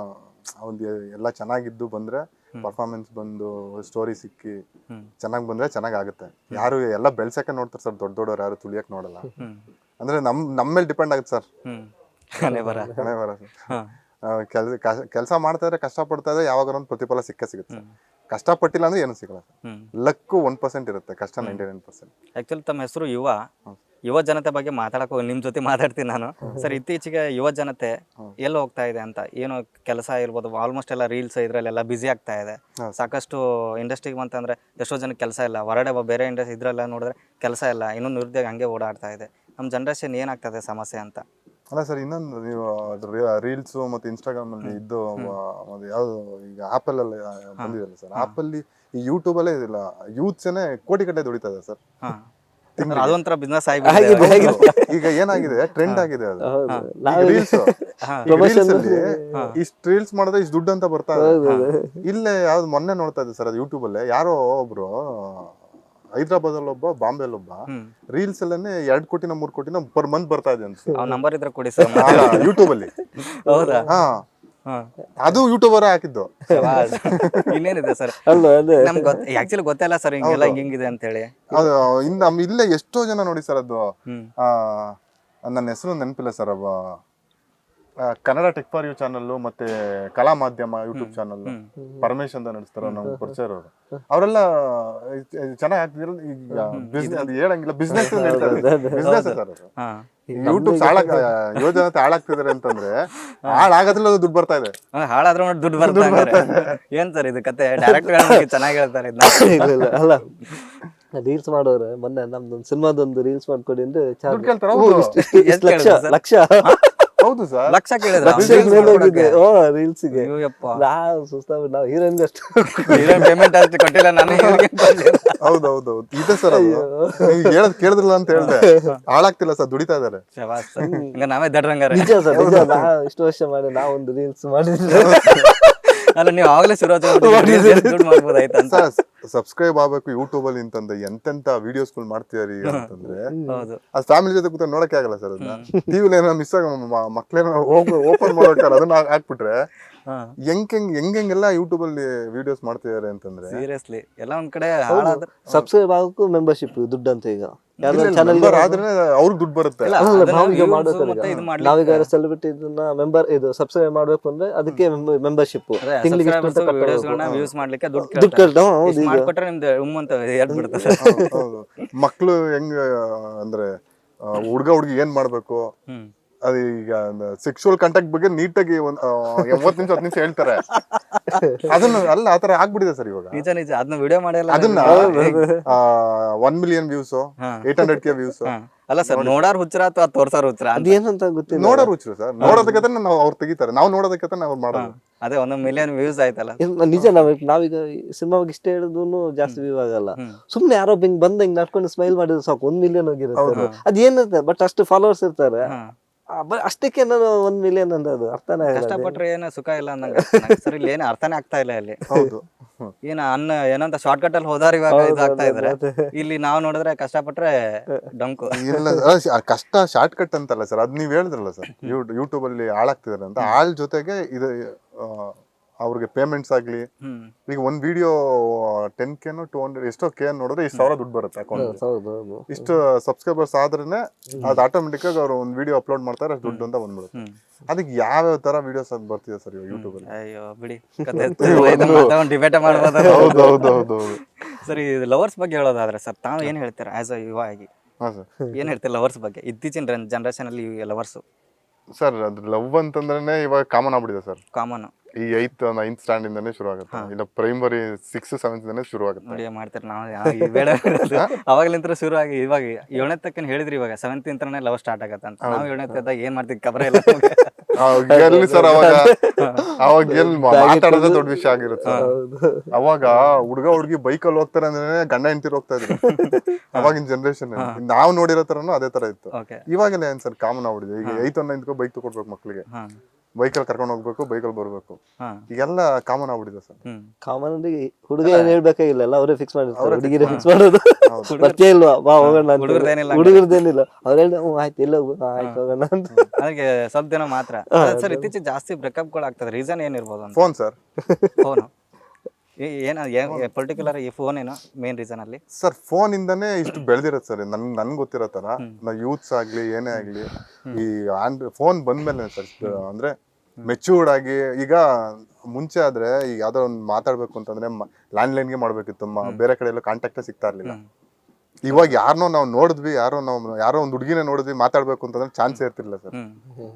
ಅವ್ರಿಗೆ ಎಲ್ಲ ಚೆನ್ನಾಗಿದ್ದು ಬಂದ್ರೆ, ಪರ್ಫಾರ್ಮೆನ್ಸ್ ಬಂದು ಸ್ಟೋರಿ ಸಿಕ್ಕಿ ಚೆನ್ನಾಗಿ ಬಂದ್ರೆ ಚೆನ್ನಾಗ್ ಆಗುತ್ತೆ. ಯಾರು ಎಲ್ಲ ಬೆಳ್ಸಕ್ಕೆ ನೋಡ್ತಾರೆ ಸರ್, ದೊಡ್ಡವ್ರು ಯಾರು ತುಳಿಯಕ್ ನೋಡಲ್ಲ. ಅಂದ್ರೆ ನಮ್ಮ ಮೇಲೆ ಡಿಪೆಂಡ್ ಆಗುತ್ತೆ ಸರ್. ಹಣೆ ಬರ ಸರ್. ಕೆಲಸ ಮಾಡ್ತಾ ಇದ್ರೆ, ಕಷ್ಟ ಪಡ್ತಾ ಇದ್ರೆ ಯಾವಾಗ ಒಂದು ಪ್ರತಿಫಲ ಸಿಗುತ್ತೆ. ಕಷ್ಟಪಟ್ಟಿಲ್ಲ ಅಂದ್ರೆ ಏನು ಸಿಗಲ್ಲ. ಲಕ್ಕು 1% ಇರುತ್ತೆ, ಕಷ್ಟ 99%. ಆಕ್ಚುಲಿ ತಮ್ಮ ಹೆಸರು ಯುವ ಜನತೆ ಬಗ್ಗೆ ಮಾತಾಡಕ್ ನಿಮ್ ಜೊತೆ ಮಾತಾಡ್ತೀನಿ ನಾನು. ಸರ್ ಇತ್ತೀಚೆಗೆ ಯುವ ಜನತೆ ಎಲ್ಲ ಹೋಗ್ತಾ ಇದೆ ಅಂತ, ಏನು ಕೆಲಸ ಇರ್ಬೋದು, ಆಲ್ಮೋಸ್ಟ್ ಎಲ್ಲ ರೀಲ್ಸ್ ಇದ್ರಲ್ಲೆಲ್ಲ ಬ್ಯುಸಿ ಆಗ್ತಾ ಇದೆ. ಸಾಕಷ್ಟು ಇಂಡಸ್ಟ್ರಿಗೆ ಬಂತಂದ್ರೆ ಎಷ್ಟೋ ಜನಕ್ಕೆ ಕೆಲಸ ಇಲ್ಲ, ಹೊರಗಡೆ ಬೇರೆ ಇಂಡಸ್ಟ್ರಿ ಇದ್ರೆಲ್ಲ ನೋಡಿದ್ರೆ ಕೆಲಸ ಇಲ್ಲ, ಇನ್ನೊಂದು ನಿರುದ್ಯೋಗ ಹಂಗೆ ಓಡಾಡ್ತಾ ಇದೆ. ನಮ್ಮ ಜನರೇಷನ್ ಏನಾಗ್ತದೆ ಸಮಸ್ಯೆ ಅಂತ? ಅಲ್ಲ ಸರ್, ಇನ್ನೊಂದು ನೀವು ರೀಲ್ಸ್ ಮತ್ತೆ ಇನ್ಸ್ಟಾಗ್ರಾಮ್ ಅಲ್ಲಿ ಇದ್ದು ಯಾವ್ದು ಈಗ ಆಪಲ್ ಅಲ್ಲಿ ಬಂದಿದೆಯಲ್ಲ ಸರ್, ಆಪಲ್ಲಿ ಈ ಯೂಟ್ಯೂಬ್ ಅಲ್ಲೇ ಇದಿಲ್ಲ, ಯೂತ್ಸೇನೆ ಕೋಟಿ ಗಟ್ಟಲೆ ದುಡಿತಾ ಇದೆ ಸರ್. ಅದೊಂಥರ ಬಿಸ್ನೆಸ್ ಈಗ ಏನಾಗಿದೆ, ಟ್ರೆಂಡ್ ಆಗಿದೆ ಅದು. ರೀಲ್ಸ್ ಇಷ್ಟು ರೀಲ್ಸ್ ಮಾಡಿದ್ರೆ ಇಷ್ಟು ದುಡ್ಡು ಅಂತ ಬರ್ತಾ ಇದೆ. ಇಲ್ಲೇ ಯಾವ್ದು ಮೊನ್ನೆ ನೋಡ್ತಾ ಇದ್ದೆ ಸರ್, ಅದು ಯೂಟ್ಯೂಬ್ ಅಲ್ಲೇ ಯಾರೋ ಒಬ್ರು ಹೈದ್ರಾಬಾದ್ ಅಲ್ಲಿ ಒಬ್ಬ, ಬಾಂಬೆಲ್ ಒಬ್ಬ, ರೀಲ್ಸ್ ಅಲ್ಲೇ 2 ಕೋಟಿನ 3 ಕೋಟಿನ ಪರ್ ಮಂತ್ ಬರ್ತಾ ಇದೆ ಅಂತ. ನಂಬರ್ ಇದ್ರೆ ಕೊಡಿ ಸರ್ ಯೂಟ್ಯೂಬ್ ಅಲ್ಲಿ. ಹೌದಾ? ಅದು ಯೂಟ್ಯೂಬರ್ ಹಾಕಿದ್ದು. ಇನ್ನೇನಿದೆ ಸರ್, ನಮ್ಗೆ ಆಕ್ಚುಲಿ ಗೊತ್ತಿಲ್ಲ ಸರ್ ಹಿಂಗೆಲ್ಲ ಹಿಂಗಿದೆ ಅಂತ ಹೇಳಿ. ಅದು ಇಲ್ಲೇ ಎಷ್ಟೋ ಜನ ನೋಡಿ ಸರ್, ಅದು ನನ್ನ ಹೆಸರು ನೆನಪಿಲ್ಲ sir. Kannada tech for you channel ಮತ್ತೆ ಕಲಾ ಮಾಧ್ಯಮ ಯೂಟ್ಯೂಬ್ ಚಾನಲ್ ಪರಮೇಶ್ ಅಂತ ನಡೆಸ್ತಾರ, ನಮ್ಗೆ ಪರಿಚಯ ಇರೋರು. ಅವರೆಲ್ಲ ಚೆನ್ನಾಗಿ ಆಗ್ತಿದ್ರು. ಈಗ ಬಿಸ್ನೆಸ್ ಅದು ಹೇಳಂಗಿಲ್ಲ, ಬಿಸ್ನೆಸ್ ಬಿಸ್ನೆಸ್ ಸರ್ ಅದು. ಯೂಟ್ಯೂಬ್ ಯೋಜನೆ ಹಾಳಾಗ್ತಿದಾರೆ ಅಂತಂದ್ರೆ, ಹಾಳಾಗದ್ರಲ್ಲಿ ಅದು ದುಡ್ಡು ಬರ್ತಾ ಇದೆ. ಹಾಳಾದ್ರೂ ದುಡ್ಡು ಬರ್ತಾ ಏನ್ ಸರ್ ಇದು ಕತೆ? ಡೈರೆಕ್ಟ್ ಚೆನ್ನಾಗಿ ಹೇಳ್ತಾರೆ. ಅಲ್ಲ, ರೀಲ್ಸ್ ಮಾಡೋರು ಮೊನ್ನೆ ನಮ್ದೊಂದು ಸಿನಿಮಾದೊಂದು ರೀಲ್ಸ್ ಮಾಡ್ಕೊಡಿ ಅಂದ್ರೆ ಲಕ್ಷ ಹೌದು ಸರ್, ಲಕ್ಷ ಕೇಳಿದ್ರೆ ರೀಲ್ಸ್ಗೆ ನಾವು ಹೀರೋಯಿನ್ ಅಷ್ಟು ಪೇಮೆಂಟ್ ಅಷ್ಟು ಕೊಟ್ಟಿಲ್ಲ ನಾನು. ಹೌದೌದು ಇದೆ ಸರ್, ಹೇಳದ್ ಕೇಳಿದ್ರಲ್ಲ ಅಂತ ಹೇಳ್ದೆ. ಹಾಳಾಗ್ತಿಲ್ಲ ಸರ್, ದುಡಿತಾ ಇದಾರೆ. ನಾವೇ ದಡ್ರಂಗಾರೆ. ನಿಜ ಸರ್, ನಿಜ. ಇಷ್ಟು ವರ್ಷ ಮಾಡಿ ನಾವೊಂದು ರೀಲ್ಸ್ ಮಾಡಿದ್ರೆ ಅಲ್ಲ, ನೀವು ಆವಾಗಲೇ ಶುರು ಮಾಡ್ಬೋದಾಯ್ತು. ಸಬ್ಸ್ಕ್ರೈಬ್ ಆಗ್ಬೇಕು ಯೂಟ್ಯೂಬ್ ಅಲ್ಲಿ ಅಂತಂದ್ರೆ ಎಂತೆಂತ ವಿಡಿಯೋಸ್ಗಳು ಮಾಡ್ತಿದಾರಿ ಅಂತಂದ್ರೆ, ಅದು ಫ್ಯಾಮಿಲಿ ಜೊತೆ ಕೂತ ನೋಡಕ್ಕೆ ಆಗಲ್ಲ ಸರ್. ಅದನ್ನ ಟಿವಿಲಿ ಏನೋ ಮಿಸ್ ಆಗ ಮಕ್ಳೇನೋ ಓಪನ್ ಮಾಡ್ಬೇಕಾರೆ ಅದನ್ನ ಹಾಕ್ಬಿಟ್ರೆ ಹೆಂಗೆಲ್ಲ ಯೂಟ್ಯೂಬ್ ಅಲ್ಲಿ ವಿಡಿಯೋಸ್ ಮಾಡ್ತಿದಾರೆ ಅಂತಂದ್ರೆ, ಸೀರಿಯಸ್ಲಿ ಎಲ್ಲ ಒಂದ್ ಕಡೆ ಸಬ್ಸ್ಕ್ರೈಬ್ ಆಗಕ್ಕೂ ಮೆಂಬರ್ಶಿಪ್ ದುಡ್ಡು ಅಂತ. ಈಗ ಆದ್ರೆ ಅವ್ರಿಗೆ ದುಡ್ಡು ಬರುತ್ತೆ. ನಾವೀಗ ಸೆಲೆಬ್ರಿಟಿ ಮೆಂಬರ್ ಇದು ಸಬ್ಸ್ಕ್ರೈಬ್ ಮಾಡ್ಬೇಕು ಅಂದ್ರೆ ಅದಕ್ಕೆ ಮೆಂಬರ್ಶಿಪ್ ತಿಂಗಳಿಗೆ ವ್ಯೂಸ್ ಮಾಡ್ಲಿಕ್ಕೆ ದುಡ್ಡು ಮಾಡ್ಕೊಟ್ರೆ ನಿಮ್ದು ಅಂತ ಹೇಳ್ಬಿಡ್ತಾರೆ. ಮಕ್ಳು ಹೆಂಗ ಅಂದ್ರೆ ಹುಡ್ಗ ಹುಡ್ಗಿ ಏನ್ ಮಾಡ್ಬೇಕು, ಅದು ಈಗ ಸೆಕ್ಸುವಲ್ ಕಾಂಟ್ಯಾಕ್ಟ್ ಬಗ್ಗೆ ನೀಟಾಗಿ 30 ನಿಮಿಷ 10 ನಿಮಿಷ ಹೇಳ್ತಾರೆ. ಅದನ್ನ ಅಲ್ಲ, ಆತರ ಆಗ್ಬಿಟ್ಟಿದೆ ಸರ್ ಇವಾಗ. ನಿಜ ನಿಜ, ಅದನ್ನ ವಿಡಿಯೋ ಮಾಡಿಲ್ಲ. ಅದನ್ನ 1 ಮಿಲಿಯನ್ ವ್ಯೂಸ್, 800K ವ್ಯೂಸ್. ಅಲ್ಲ ಸರ್, ನೋಡಾರ್ ಹುಚ್ಚರ ಅಥವಾ ತೋರ್ಸಾರ ಹುಚ್ಚರ ಅದೇನಂತ ಗೊತ್ತಿಲ್ಲ. ನೋಡೋರ್ ಹುಚ್ಚರು ಸರ್, ನೋಡೋದಕ್ಕೆ ನಾವು ಅವ್ರು ತೆಗಿತಾರೆ, ನಾವು ನೋಡೋದಕ್ಕೆ ಅವ್ರು ಮಾಡೋದು. ಅದೇ 1 ಮಿಲಿಯನ್ ವ್ಯೂಸ್ ಆಯ್ತಲ್ಲ. ನಿಜ, ನಾವೀಗ ಸಿನಿಮಾಗೆ ಇಷ್ಟ ಹೇಳಿದ್ರು ಜಾಸ್ತಿ ವ್ಯೂ ಆಗಲ್ಲ. ಸುಮ್ನೆ ಯಾರೋ ಹಿಂಗ್ ಬಂದ್ ಹಿಂಗ್ ನಡ್ಕೊಂಡು ಸ್ಮೈಲ್ ಮಾಡಿದ್ರೆ ಸಾಕು 1 ಮಿಲಿಯನ್ ಹೋಗಿರುತ್ತೆ. ಅದೇನಿರುತ್ತೆ, ಬಟ್ ಅಷ್ಟು ಫಾಲೋವರ್ಸ್ ಇರ್ತಾರೆ, ಅಷ್ಟಕ್ಕೆ 1 ಮಿಲಿಯನ್ ಅನ್ನೋದು ಅರ್ಥನೇ ಆಗಲ್ಲ. ಕಷ್ಟಪಟ್ರೆ ಏನು ಸುಖ ಇಲ್ಲ ಅನ್ನಂಗ ಸರ್. ಇಲ್ಲಿ ಏನು ಅರ್ಥನೇ ಆಗ್ತಾ ಇಲ್ಲ ಇಲ್ಲಿ. ಹೌದು, ಏನಂತ ಶಾರ್ಟ್ ಕಟ್ ಅಲ್ಲಿ ಹೋದಾರ ಇವಾಗ ಇದಾಗ್ತಾ ಇದಾರೆ. ಇಲ್ಲಿ ನಾವು ನೋಡಿದ್ರೆ ಕಷ್ಟಪಟ್ರೆ ಡಂಕು ಇಲ್ಲ. ಕಷ್ಟ ಶಾರ್ಟ್ ಕಟ್ ಅಂತಲ್ಲ ಸರ್, ಅದ್ ನೀವ್ ಹೇಳಿದ್ರಲ್ಲ ಸರ್, ಯೂಟ್ಯೂಬ್ ಅಲ್ಲಿ ಹಾಳಾಗ್ತಿದಾರೆ ಅಂತ. ಜೊತೆಗೆ ಇದು ಅವ್ರಿಗೆ ಪೇಮೆಂಟ್ಸ್ ಆಗ್ಲಿ, ಹ್ಮ್ ಈಗ ಒಂದ್ ವಿಡಿಯೋ 10K 200 ಎಷ್ಟೋ ಕೆ ನೋಡಿದ್ರೆ ಇಷ್ಟು ಸಾವಿರ ದುಡ್ಡು ಬರುತ್ತೆ ಅಕೌಂಟ್. ಹೌದು ಇಷ್ಟು ಸಬ್ಸ್ಕ್ರೈಬರ್ಸ್ ಆದ್ರೇನೆ ಅದು ಆಟೋಮೆಟಿಕ್ ಆಗಿ ಅವ್ರು ಒಂದು ವಿಡಿಯೋ ಅಪ್ಲೋಡ್ ಮಾಡ್ತಾರೆ, ಅಷ್ಟು ದುಡ್ಡು ಅಂತ ಬಂದ್ಬಿಡುತ್ತೆ. ಅದಕ್ಕೆ ಯಾವ್ಯಾವ ತರ ವಿಡಿಯೋಸ್ ಬರ್ತಿದೆ ಸರ್ ಯೂಟ್ಯೂಬ್ ಅಲ್ಲಿ? ಅಯ್ಯೋ ಬಿಡಿ ಡಿಬೇಟ್ ಮಾಡ್ಬೋದು. ಹೌದು. ಸರ್ ಈ ಲವರ್ಸ್ ಬಗ್ಗೆ ಹೇಳೋದಾದ್ರೆ ಸರ್ ತಾವು ಏನ್ ಹೇಳ್ತೀರಾ ಆಸ್ ಅ ಯುವ ಆಗಿ? ಹಾ ಸರ್. ಏನ್ ಹೇಳ್ತೀರಾ ಲವರ್ಸ್ ಬಗ್ಗೆ? ಇತ್ತೀಚಿನ ಜನರೇಷನ್ ಅಲ್ಲಿ ಲವರ್ಸ್ ಸರ್ ಅದು ಲವ್ ಅಂತಂದ್ರೆ ಇವಾಗ ಕಾಮನ್ ಆಗ್ಬಿಟ್ಟಿದೆ ಸರ್. ಕಾಮನ್ ಈ 9th ಸ್ಟ್ಯಾಂಡ್ ಇಂದಾನೆ ಶುರು ಆಗುತ್ತೆ, ಇಲ್ಲ ಪ್ರೈಮರಿ 6th 7th ಇಂದಾನೆ ಶುರು ಆಗುತ್ತೆ. ನೋಡಿ ಮಾಡ್ತಾರೆ ನಾವು ಬೇಡ ಅವಾಗ್ಲಿಂತ್ರ ಶುರು ಆಗಿ ಇವಾಗ 7ನೇ ತಕ್ಕ ಹೇಳಿದ್ರಿ, ಇವಾಗ 7th ಇಂತ್ರನೇ ಲವ್ ಸ್ಟಾರ್ಟ್ ಆಗತ್ತೆ ಅಂತ. ನಾವು 7ನೇ ತಕ್ಕ ಏನ್ ಮಾಡ್ತೀವಿ ಕಬರ ಇಲ್ಲ ಎಲ್ಲಿ ಸರ್ ಅವಾಗ ಎಲ್ಲಿ ಮಾತಾಡೋದೇ ದೊಡ್ಡ ವಿಷಯ ಆಗಿರುತ್ತೆ. ಅವಾಗ ಹುಡುಗ ಹುಡುಗಿ ಬೈಕಲ್ಲಿ ಹೋಗ್ತಾರೆ ಅಂದ್ರೆ ಗಂಡ ಹೆಂಡತಿ ಹೋಗ್ತಾ ಇದ್ರು ಅವಾಗಿನ ಜನರೇಷನ್. ನಾವು ನೋಡಿರೋ ತರನು ಅದೇ ತರ ಇತ್ತು. ಇವಾಗೆಲ್ಲ ಏನ್ ಸರ್ ಕಾಮನ್ ಆಗ್ಬಿಡಿದೆ. ಈಗ 8th 9th ಬೈಕ್ ತಗೊಡ್ಬೇಕು ಮಕ್ಳಿಗೆ, ಬೈಕಲ್ಲಿ ಕರ್ಕೊಂಡು ಹೋಗ್ಬೇಕು, ಬೈಕಲ್ಲಿ ಬರ್ಬೇಕು, ಈಗೆಲ್ಲ ಕಾಮನ್ ಆಗ್ಬಿಟ್ಟಿದೆ ಸರ್. ಕಾಮನ್ ಅಂದ್ರೆ ಹುಡುಗ ಏನ್ ಹೇಳ್ಬೇಕಾಗಿಲ್ಲ, ಅವರೇ ಫಿಕ್ಸ್ ಮಾಡಿರ್ತಾರೆ, ಹುಡುಗಿರೇ ಫಿಕ್ಸ್ ಮಾಡೋದು. ಬರ್ತೀಯ ಇಲ್ವಾ ಬಾ ಹೋಗೋಣ ಅಂತ, ಹುಡುಗರದೇನಿಲ್ಲ, ಅವ್ರು ಹೇಳಿ ಆಯ್ತು ಇಲ್ಲ ಆಯ್ತು ಹೋಗೋಣ ಅಂತ. ಅದಕ್ಕೆ ಸ್ವಲ್ಪ ದಿನ ಮಾತ್ರ. ಸರ್ ಇತ್ತೀಚೆಗೆ ಜಾಸ್ತಿ ಬ್ರೇಕಪ್ ಗಳು ಆಗ್ತದೆ, ರೀಸನ್ ಏನಿರ್ಬೋದು ಅಂತ? Phone sir. ಫೋನ್ ಪರ್ಟಿಕ್ಯುಲರ್ ಈ ಫೋನ್ ಏನೋ ಮೇನ್ ರೀಸನ್ ಅಲ್ಲಿ ಸರ್? ಫೋನ್ ಇಂದಾನೆ ಇಷ್ಟು ಬೆಳೆದಿರತ್ತೆ ಸರ್. ನನ್ಗೆ ಗೊತ್ತಿರೋ ತರ ನಾ ಯೂತ್ಸ್ ಆಗ್ಲಿ ಏನೇ ಆಗ್ಲಿ ಈ ಫೋನ್ ಬಂದ್ಮೇಲೆ ಸರ್ ಅಂದ್ರೆ ಮೆಚೂರ್ಡ್ ಆಗಿ. ಈಗ ಮುಂಚೆ ಆದ್ರೆ ಈಗ ಯಾವ್ದೋ ಒಂದು ಮಾತಾಡ್ಬೇಕು ಅಂತಂದ್ರೆ ಲ್ಯಾಂಡ್ಲೈನ್ಗೆ ಮಾಡ್ಬೇಕಿತ್ತು, ಬೇರೆ ಕಡೆ ಎಲ್ಲ ಕಾಂಟ್ಯಾಕ್ಟೇ ಸಿಗ್ತಾ ಇರ್ಲಿಲ್ಲ. ಇವಾಗ ಯಾರನ್ನೋ ನಾವು ನೋಡಿದ್ವಿ, ಯಾರೋ ಒಂದು ಹುಡುಗಿನೇ ನೋಡಿದ್ವಿ, ಮಾತಾಡ್ಬೇಕು ಅಂತಂದ್ರೆ ಚಾನ್ಸೇ ಇರ್ತಿರ್ಲಿಲ್ಲ ಸರ್.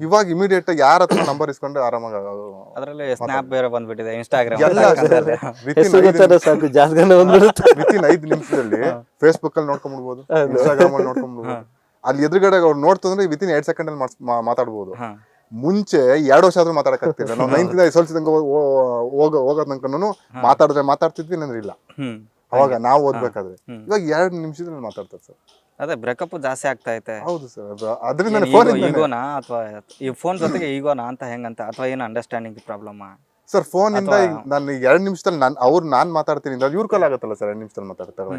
ಇವಾಗ ಇಮಿಡಿಯೇಟ್ ಯಾರ ಹತ್ರ ನಂಬರ್ ಇಸ್ಕೊಂಡು ಆರಾಮಾಗಿ ಅದರಲ್ಲಿ ಸ್ನ್ಯಾಪ್ ಬೇರೆ ಬಂದ್ಬಿಟ್ಟಿದೆ, ಇನ್ಸ್ಟಾಗ್ರಾಮ್ ವಿತಿನ್ 5 ನಿಮಿಷದಲ್ಲಿ ಫೇಸ್ಬುಕ್ ಅಲ್ಲಿ ನೋಡ್ಕೊಂಡ್ಬಿಡ್ಬೋದು, ಇನ್ಸ್ಟಾಗ್ರಾಮ್ ಅಲ್ಲಿ ನೋಡ್ಕೊಂಡ್ಬಿಡ್ಬೋದು. ಅಲ್ಲಿ ಎದುರುಗಡೆ ಅವ್ರು ನೋಡ್ತಂದ್ರೆ ವಿತಿನ್ 2 ಸೆಕೆಂಡ್ ಅಲ್ಲಿ ಮಾತಾಡ್ಬೋದು. ಮುಂಚೆ 2 ವರ್ಷ ಆದ್ರೂ ಮಾತಾಡಕ್ ಆಗ್ತಿಲ್ಲ. ನಾವು 9th ಸೋಲ್ಸಿದಂಗ ಹೋಗೋ ತನಕನು ಮಾತಾಡ್ತಿದ್ವಿ ಅಂದ್ರೆ ಇಲ್ಲ. ಅವಾಗ ನಾವು ಓದ್ಬೇಕಾದ್ರೆ ಇವಾಗ 2 ನಿಮಿಷದಲ್ಲಿ ಮಾತಾಡ್ತಾರೆ ಸರ್. ಅದೇ ಬ್ರೇಕಪ್ ಜಾಸ್ತಿ ಆಗ್ತಾ ಐತೆ. ಹೌದು ಸರ್. ಅದರಿಂದ ಈಗೋನಾ ಅಥವಾ ಈ ಫೋನ್ ಜೊತೆಗೆ ಈಗೋನಾ ಅಂತ ಹೆಂಗಂತ, ಅಥವಾ ಏನು ಅಂಡರ್ಸ್ಟ್ಯಾಂಡಿಂಗ್ ಪ್ರಾಬ್ಲಮ್ ಸರ್? ಫೋನ್ ಇಂದ ನಾನು 2 ನಿಮಿಷದಲ್ಲಿ ನಾನ್ ಮಾತಾಡ್ತೀನಿ, ಅದು ಇವ್ರ ಕಾಲ್ ಆಗತ್ತಲ್ಲ ಸರ್, 2 ನಿಮಿಷದಲ್ಲಿ ಮಾತಾಡ್ತಾರೆ.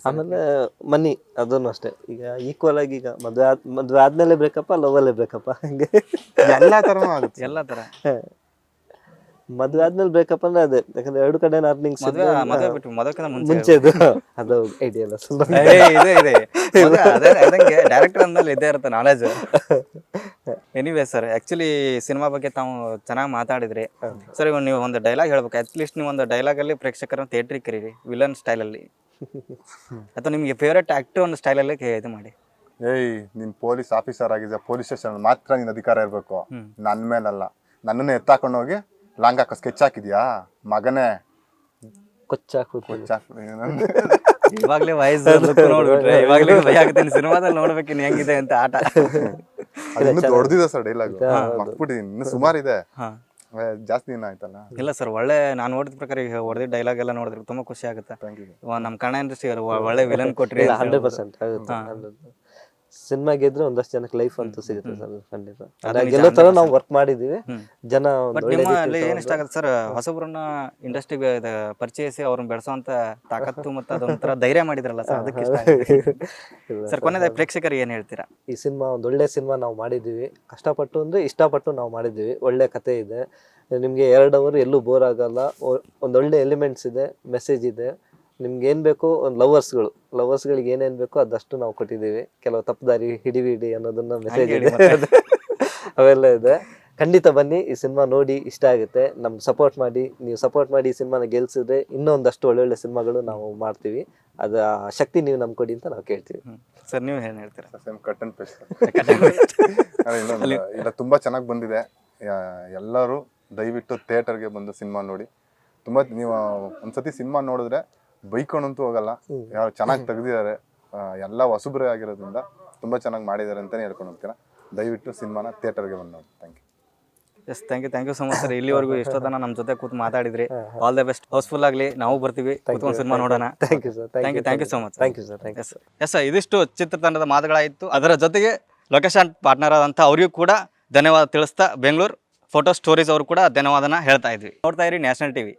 ಆಮೇಲೆ ಮನಿ ಅದನ್ನು ಅಷ್ಟೇ. ಈಗ ಈಕ್ವಲ್ ಆಗಿ ಈಗ ಮದ್ವೆ ಆದ್ಮೇಲೆ ಬ್ರೇಕಪ್, ಲವ್ ಅಲ್ಲೇ ಬ್ರೇಕಪ್, ಹಂಗೆ ಎಲ್ಲಾ ತರನೂ ಆಗುತ್ತೆ. ಎಲ್ಲಾ ತರ ಮದ್ವೆ ಆದ್ಮೇಲೆ ಬ್ರೇಕಪ್ ಅಂದ್ರೆ ಅದೇ, ಯಾಕಂದ್ರೆ 2 ಕಡೆ ಅರ್ನಿಂಗ್ಸ್ ಮುಂಚೆ ಅದು ಐಡಿಯಾ ಇಲ್ಲ. ಡೈರೆಕ್ಟರ್ ಅಂದ್ಮೇಲೆ ಇದೇ ಇರುತ್ತೆ knowledge. Anyway sir, actually cinema ಬಗ್ಗೆ ತಾವು ಚೆನ್ನಾಗಿ ಮಾತಾಡಿದ್ರಿ ಸರ್. ಇವಾಗ ನೀವು ಒಂದು ಡೈಲಾಗ್ ಹೇಳ್ಬೇಕು, ಅಟ್ಲೀಸ್ಟ್ ನೀವು ಒಂದು ಡೈಲಾಗ್ ಅಲ್ಲಿ ಪ್ರೇಕ್ಷಕರನ್ನು ಥಿಯೇಟ್ರಿಗೆ ಕರೀರಿ, ವಿಲನ್ ಸ್ಟೈಲ್ ಅಲ್ಲಿ, ಅಥವಾ ನಿಮ್ಗೆ ಫೇವ್ರೆಟ್ ಆಕ್ಟರ್ ಒಂದು ಸ್ಟೈಲ್ ಅಲ್ಲಿ ಇದು ಮಾಡಿ. ನೀನ್ ಪೊಲೀಸ್ ಆಫೀಸರ್ ಆಗಿದ್ದ, ಪೊಲೀಸ್ ಸ್ಟೇಷನ್ ಮಾತ್ರ ನಿನ್ ಅಧಿಕಾರ ಇರ್ಬೇಕು, ನನ್ ಮೇಲಲ್ಲ. ನನ್ನನ್ನೇ ಎತ್ತಾಕೊಂಡು ಹೋಗಿ ಲಾಂಗ್ ಹಾಕೋ ಸ್ಕೆಚ್ ಹಾಕಿದ್ಯಾ ಮಗನೇ, ಇವಾಗ್ಲೇ ವಯಸ್ಸು ನೋಡ್ಬಿಟ್ರೆ ಇವಾಗ್ಲೇ ಭಯ ಆಗುತ್ತೆ. ಸಿನಿಮಾದಲ್ಲಿ ನೋಡ್ಬೇಕು ಇನ್ನು ಹೆಂಗಿದೆ ಅಂತ ಆಟ. ದೊಡ್ಡದಿದೆ ಸರ್ ಡೈಲಾಗ್, ಮರ್ತ್ಬಿಟ್ಟಿದೀನಿ. ಇನ್ನು ಸುಮಾರು ಇದೆ, ಜಾಸ್ತಿ ದಿನ ಆಯ್ತಲ್ಲ. ಇಲ್ಲ ಸರ್, ಒಳ್ಳೆ ನಾನು ನೋಡಿದ ಪ್ರಕಾರ ಈಗ ಹೊಡೆದ ಡೈಲಾಗ್ ಎಲ್ಲ ನೋಡಿದ್ರೆ ತುಂಬಾ ಖುಷಿ ಆಗುತ್ತೆ. ನಮ್ ಕನ್ನಡ ಇಂಡಸ್ಟ್ರಿ ಒಳ್ಳೆ ವಿಲನ್ ಕೊಟ್ರಿ. 100% ಆಗುತ್ತೆ. ಸಿನಿಮಾ ಗೆದ್ರೆ ಒಂದಷ್ಟು ಜನಕ್ಕೆ ಲೈಫ್ ಅಂತೂ ಸಿಗುತ್ತೆ ಸರ್, ಖಂಡಿತ. ಗೆಲ್ಲೋ ತರ ನಾವು ವರ್ಕ್ ಮಾಡಿದೀವಿ. ಜನ ಏನ್ ಇಷ್ಟ ಆಗುತ್ತೆ ಸರ್, ಹೊಸಬ್ರನ್ನ ಇಂಡಸ್ಟ್ರಿಗೆ ಪರಿಚಯಿಸಿ ಅವ್ರನ್ನ ಬೆಳೆಸೋಂತ ತಾಕತ್ತು ಮತ್ತೆ ಅದೊಂಥರ ಧೈರ್ಯ ಮಾಡಿದ್ರಲ್ಲ ಸರ್, ಅದಕ್ಕೆ ಇಷ್ಟ ಆಗುತ್ತೆ ಸರ್. ಕೊನೆಯ ಪ್ರೇಕ್ಷಕರಿಗೆ ಏನ್ ಹೇಳ್ತೀರಾ? ಈ ಸಿನಿಮಾ ಒಂದ್ ಒಳ್ಳೆ ಸಿನಿಮಾ ನಾವು ಮಾಡಿದೀವಿ, ಕಷ್ಟಪಟ್ಟು ಅಂದ್ರೆ ಇಷ್ಟಪಟ್ಟು ನಾವು ಮಾಡಿದೀವಿ. ಒಳ್ಳೆ ಕತೆ ಇದೆ, ನಿಮ್ಗೆ 2 ಅವರ್ ಎಲ್ಲೂ ಬೋರ್ ಆಗಲ್ಲ. ಒಂದೊಳ್ಳೆ ಎಲಿಮೆಂಟ್ಸ್ ಇದೆ, ಮೆಸೇಜ್ ಇದೆ. ನಿಮ್ಗೆ ಏನ್ ಬೇಕು, ಒಂದು ಲವರ್ಸ್ಗಳಿಗೆ ಏನೇನ್ ಬೇಕೋ ಅದಷ್ಟು ನಾವು ಕೊಟ್ಟಿದ್ದೀವಿ. ಕೆಲವು ತಪ್ಪುದಾರಿ ಹಿಡಿ ಅನ್ನೋದನ್ನ ಮೆಸೇಜ್ ಇದೆ, ಅವೆಲ್ಲ ಇದೆ. ಖಂಡಿತ ಬನ್ನಿ, ಈ ಸಿನಿಮಾ ನೋಡಿ, ಇಷ್ಟ ಆಗುತ್ತೆ. ಸಪೋರ್ಟ್ ಮಾಡಿ, ನೀವು ಸಪೋರ್ಟ್ ಮಾಡಿ ಈ ಸಿನಿಮಾನ ಗೆಲ್ಸಿದ್ರೆ ಇನ್ನೊಂದಷ್ಟು ಒಳ್ಳೊಳ್ಳೆ ಸಿನಿಮಾಗಳು ನಾವು ಮಾಡ್ತೀವಿ. ಅದ ಶಕ್ತಿ ನೀವು ನಮ್ಗೆ ಕೊಡಿ ಅಂತ ನಾವು ಕೇಳ್ತೀವಿ ಸರ್. ನೀವು ಏನ್ ಹೇಳ್ತೀರಾ? ಕಟ್ ಅಂಡ್ ಪೇಸ್ಟ್ ಇಲ್ಲ, ತುಂಬಾ ಚೆನ್ನಾಗಿ ಬಂದಿದೆ. ಎಲ್ಲರೂ ದಯವಿಟ್ಟು ಥಿಯೇಟರ್ಗೆ ಬಂದು ಸಿನಿಮಾ ನೋಡಿ. ತುಂಬಾ ನೀವು ಒಂದ್ಸತಿ ಸಿನಿಮಾ ನೋಡಿದ್ರೆ ಬೈಕೊಂಡಂತೂ ಹೋಗಲ್ಲ. ಯಾವ ಚೆನ್ನಾಗಿ ತೆಗ್ದಿದ್ದಾರೆ, ಎಲ್ಲ ಹೊಸಬ್ರೇ ಆಗಿರೋದ್ರಿಂದ ತುಂಬಾ ಚೆನ್ನಾಗಿ ಮಾಡಿದ್ದಾರೆ ಅಂತಾನೆ ಹೇಳ್ಕೊಂಡು ಹೋಗ್ತೀರಾ. ದಯವಿಟ್ಟು ಸಿನಿಮಾನ ಥಿಯೇಟರ್ಗೆ ಬಂದು ನೋಡಿ. Thank you. Thank you so much sir. ಇಲ್ಲಿವರೆಗೂ ಎಷ್ಟೊತ್ತನ ನಮ್ಮ ಜೊತೆ ಕೂತು ಮಾತಾಡಿದ್ರಿ. ಆಲ್ ದ ಬೆಸ್ಟ್, ಹೌಸ್ಫುಲ್ ಆಗಲಿ. ನಾವು ಬರ್ತೀವಿ, ಕೂತ್ಕೊಂಡು ಸಿನಿಮಾ ನೋಡೋಣ. Thank you sir. Thank you so much. Thank you sir. Yes sir, ಇದಿಷ್ಟು ಚಿತ್ರತಂಡದ ಮಾತುಗಳಾಯಿತು. ಅದರ ಜೊತೆಗೆ ಲೊಕೇಶನ್ ಪಾರ್ಟ್ನರ್ ಆದಂಥ ಅವರಿಗೂ ಕೂಡ ಧನ್ಯವಾದ ತಿಳಿಸ್ತಾ, ಬೆಂಗಳೂರು ಫೋಟೋ ಸ್ಟೋರೀಸ್ ಅವರು ಕೂಡ ಧನ್ಯವಾದನ ಹೇಳ್ತಾ ಇದ್ವಿ. ನೋಡ್ತಾ ಇರಿ ನ್ಯಾಷನಲ್ ಟಿವಿ.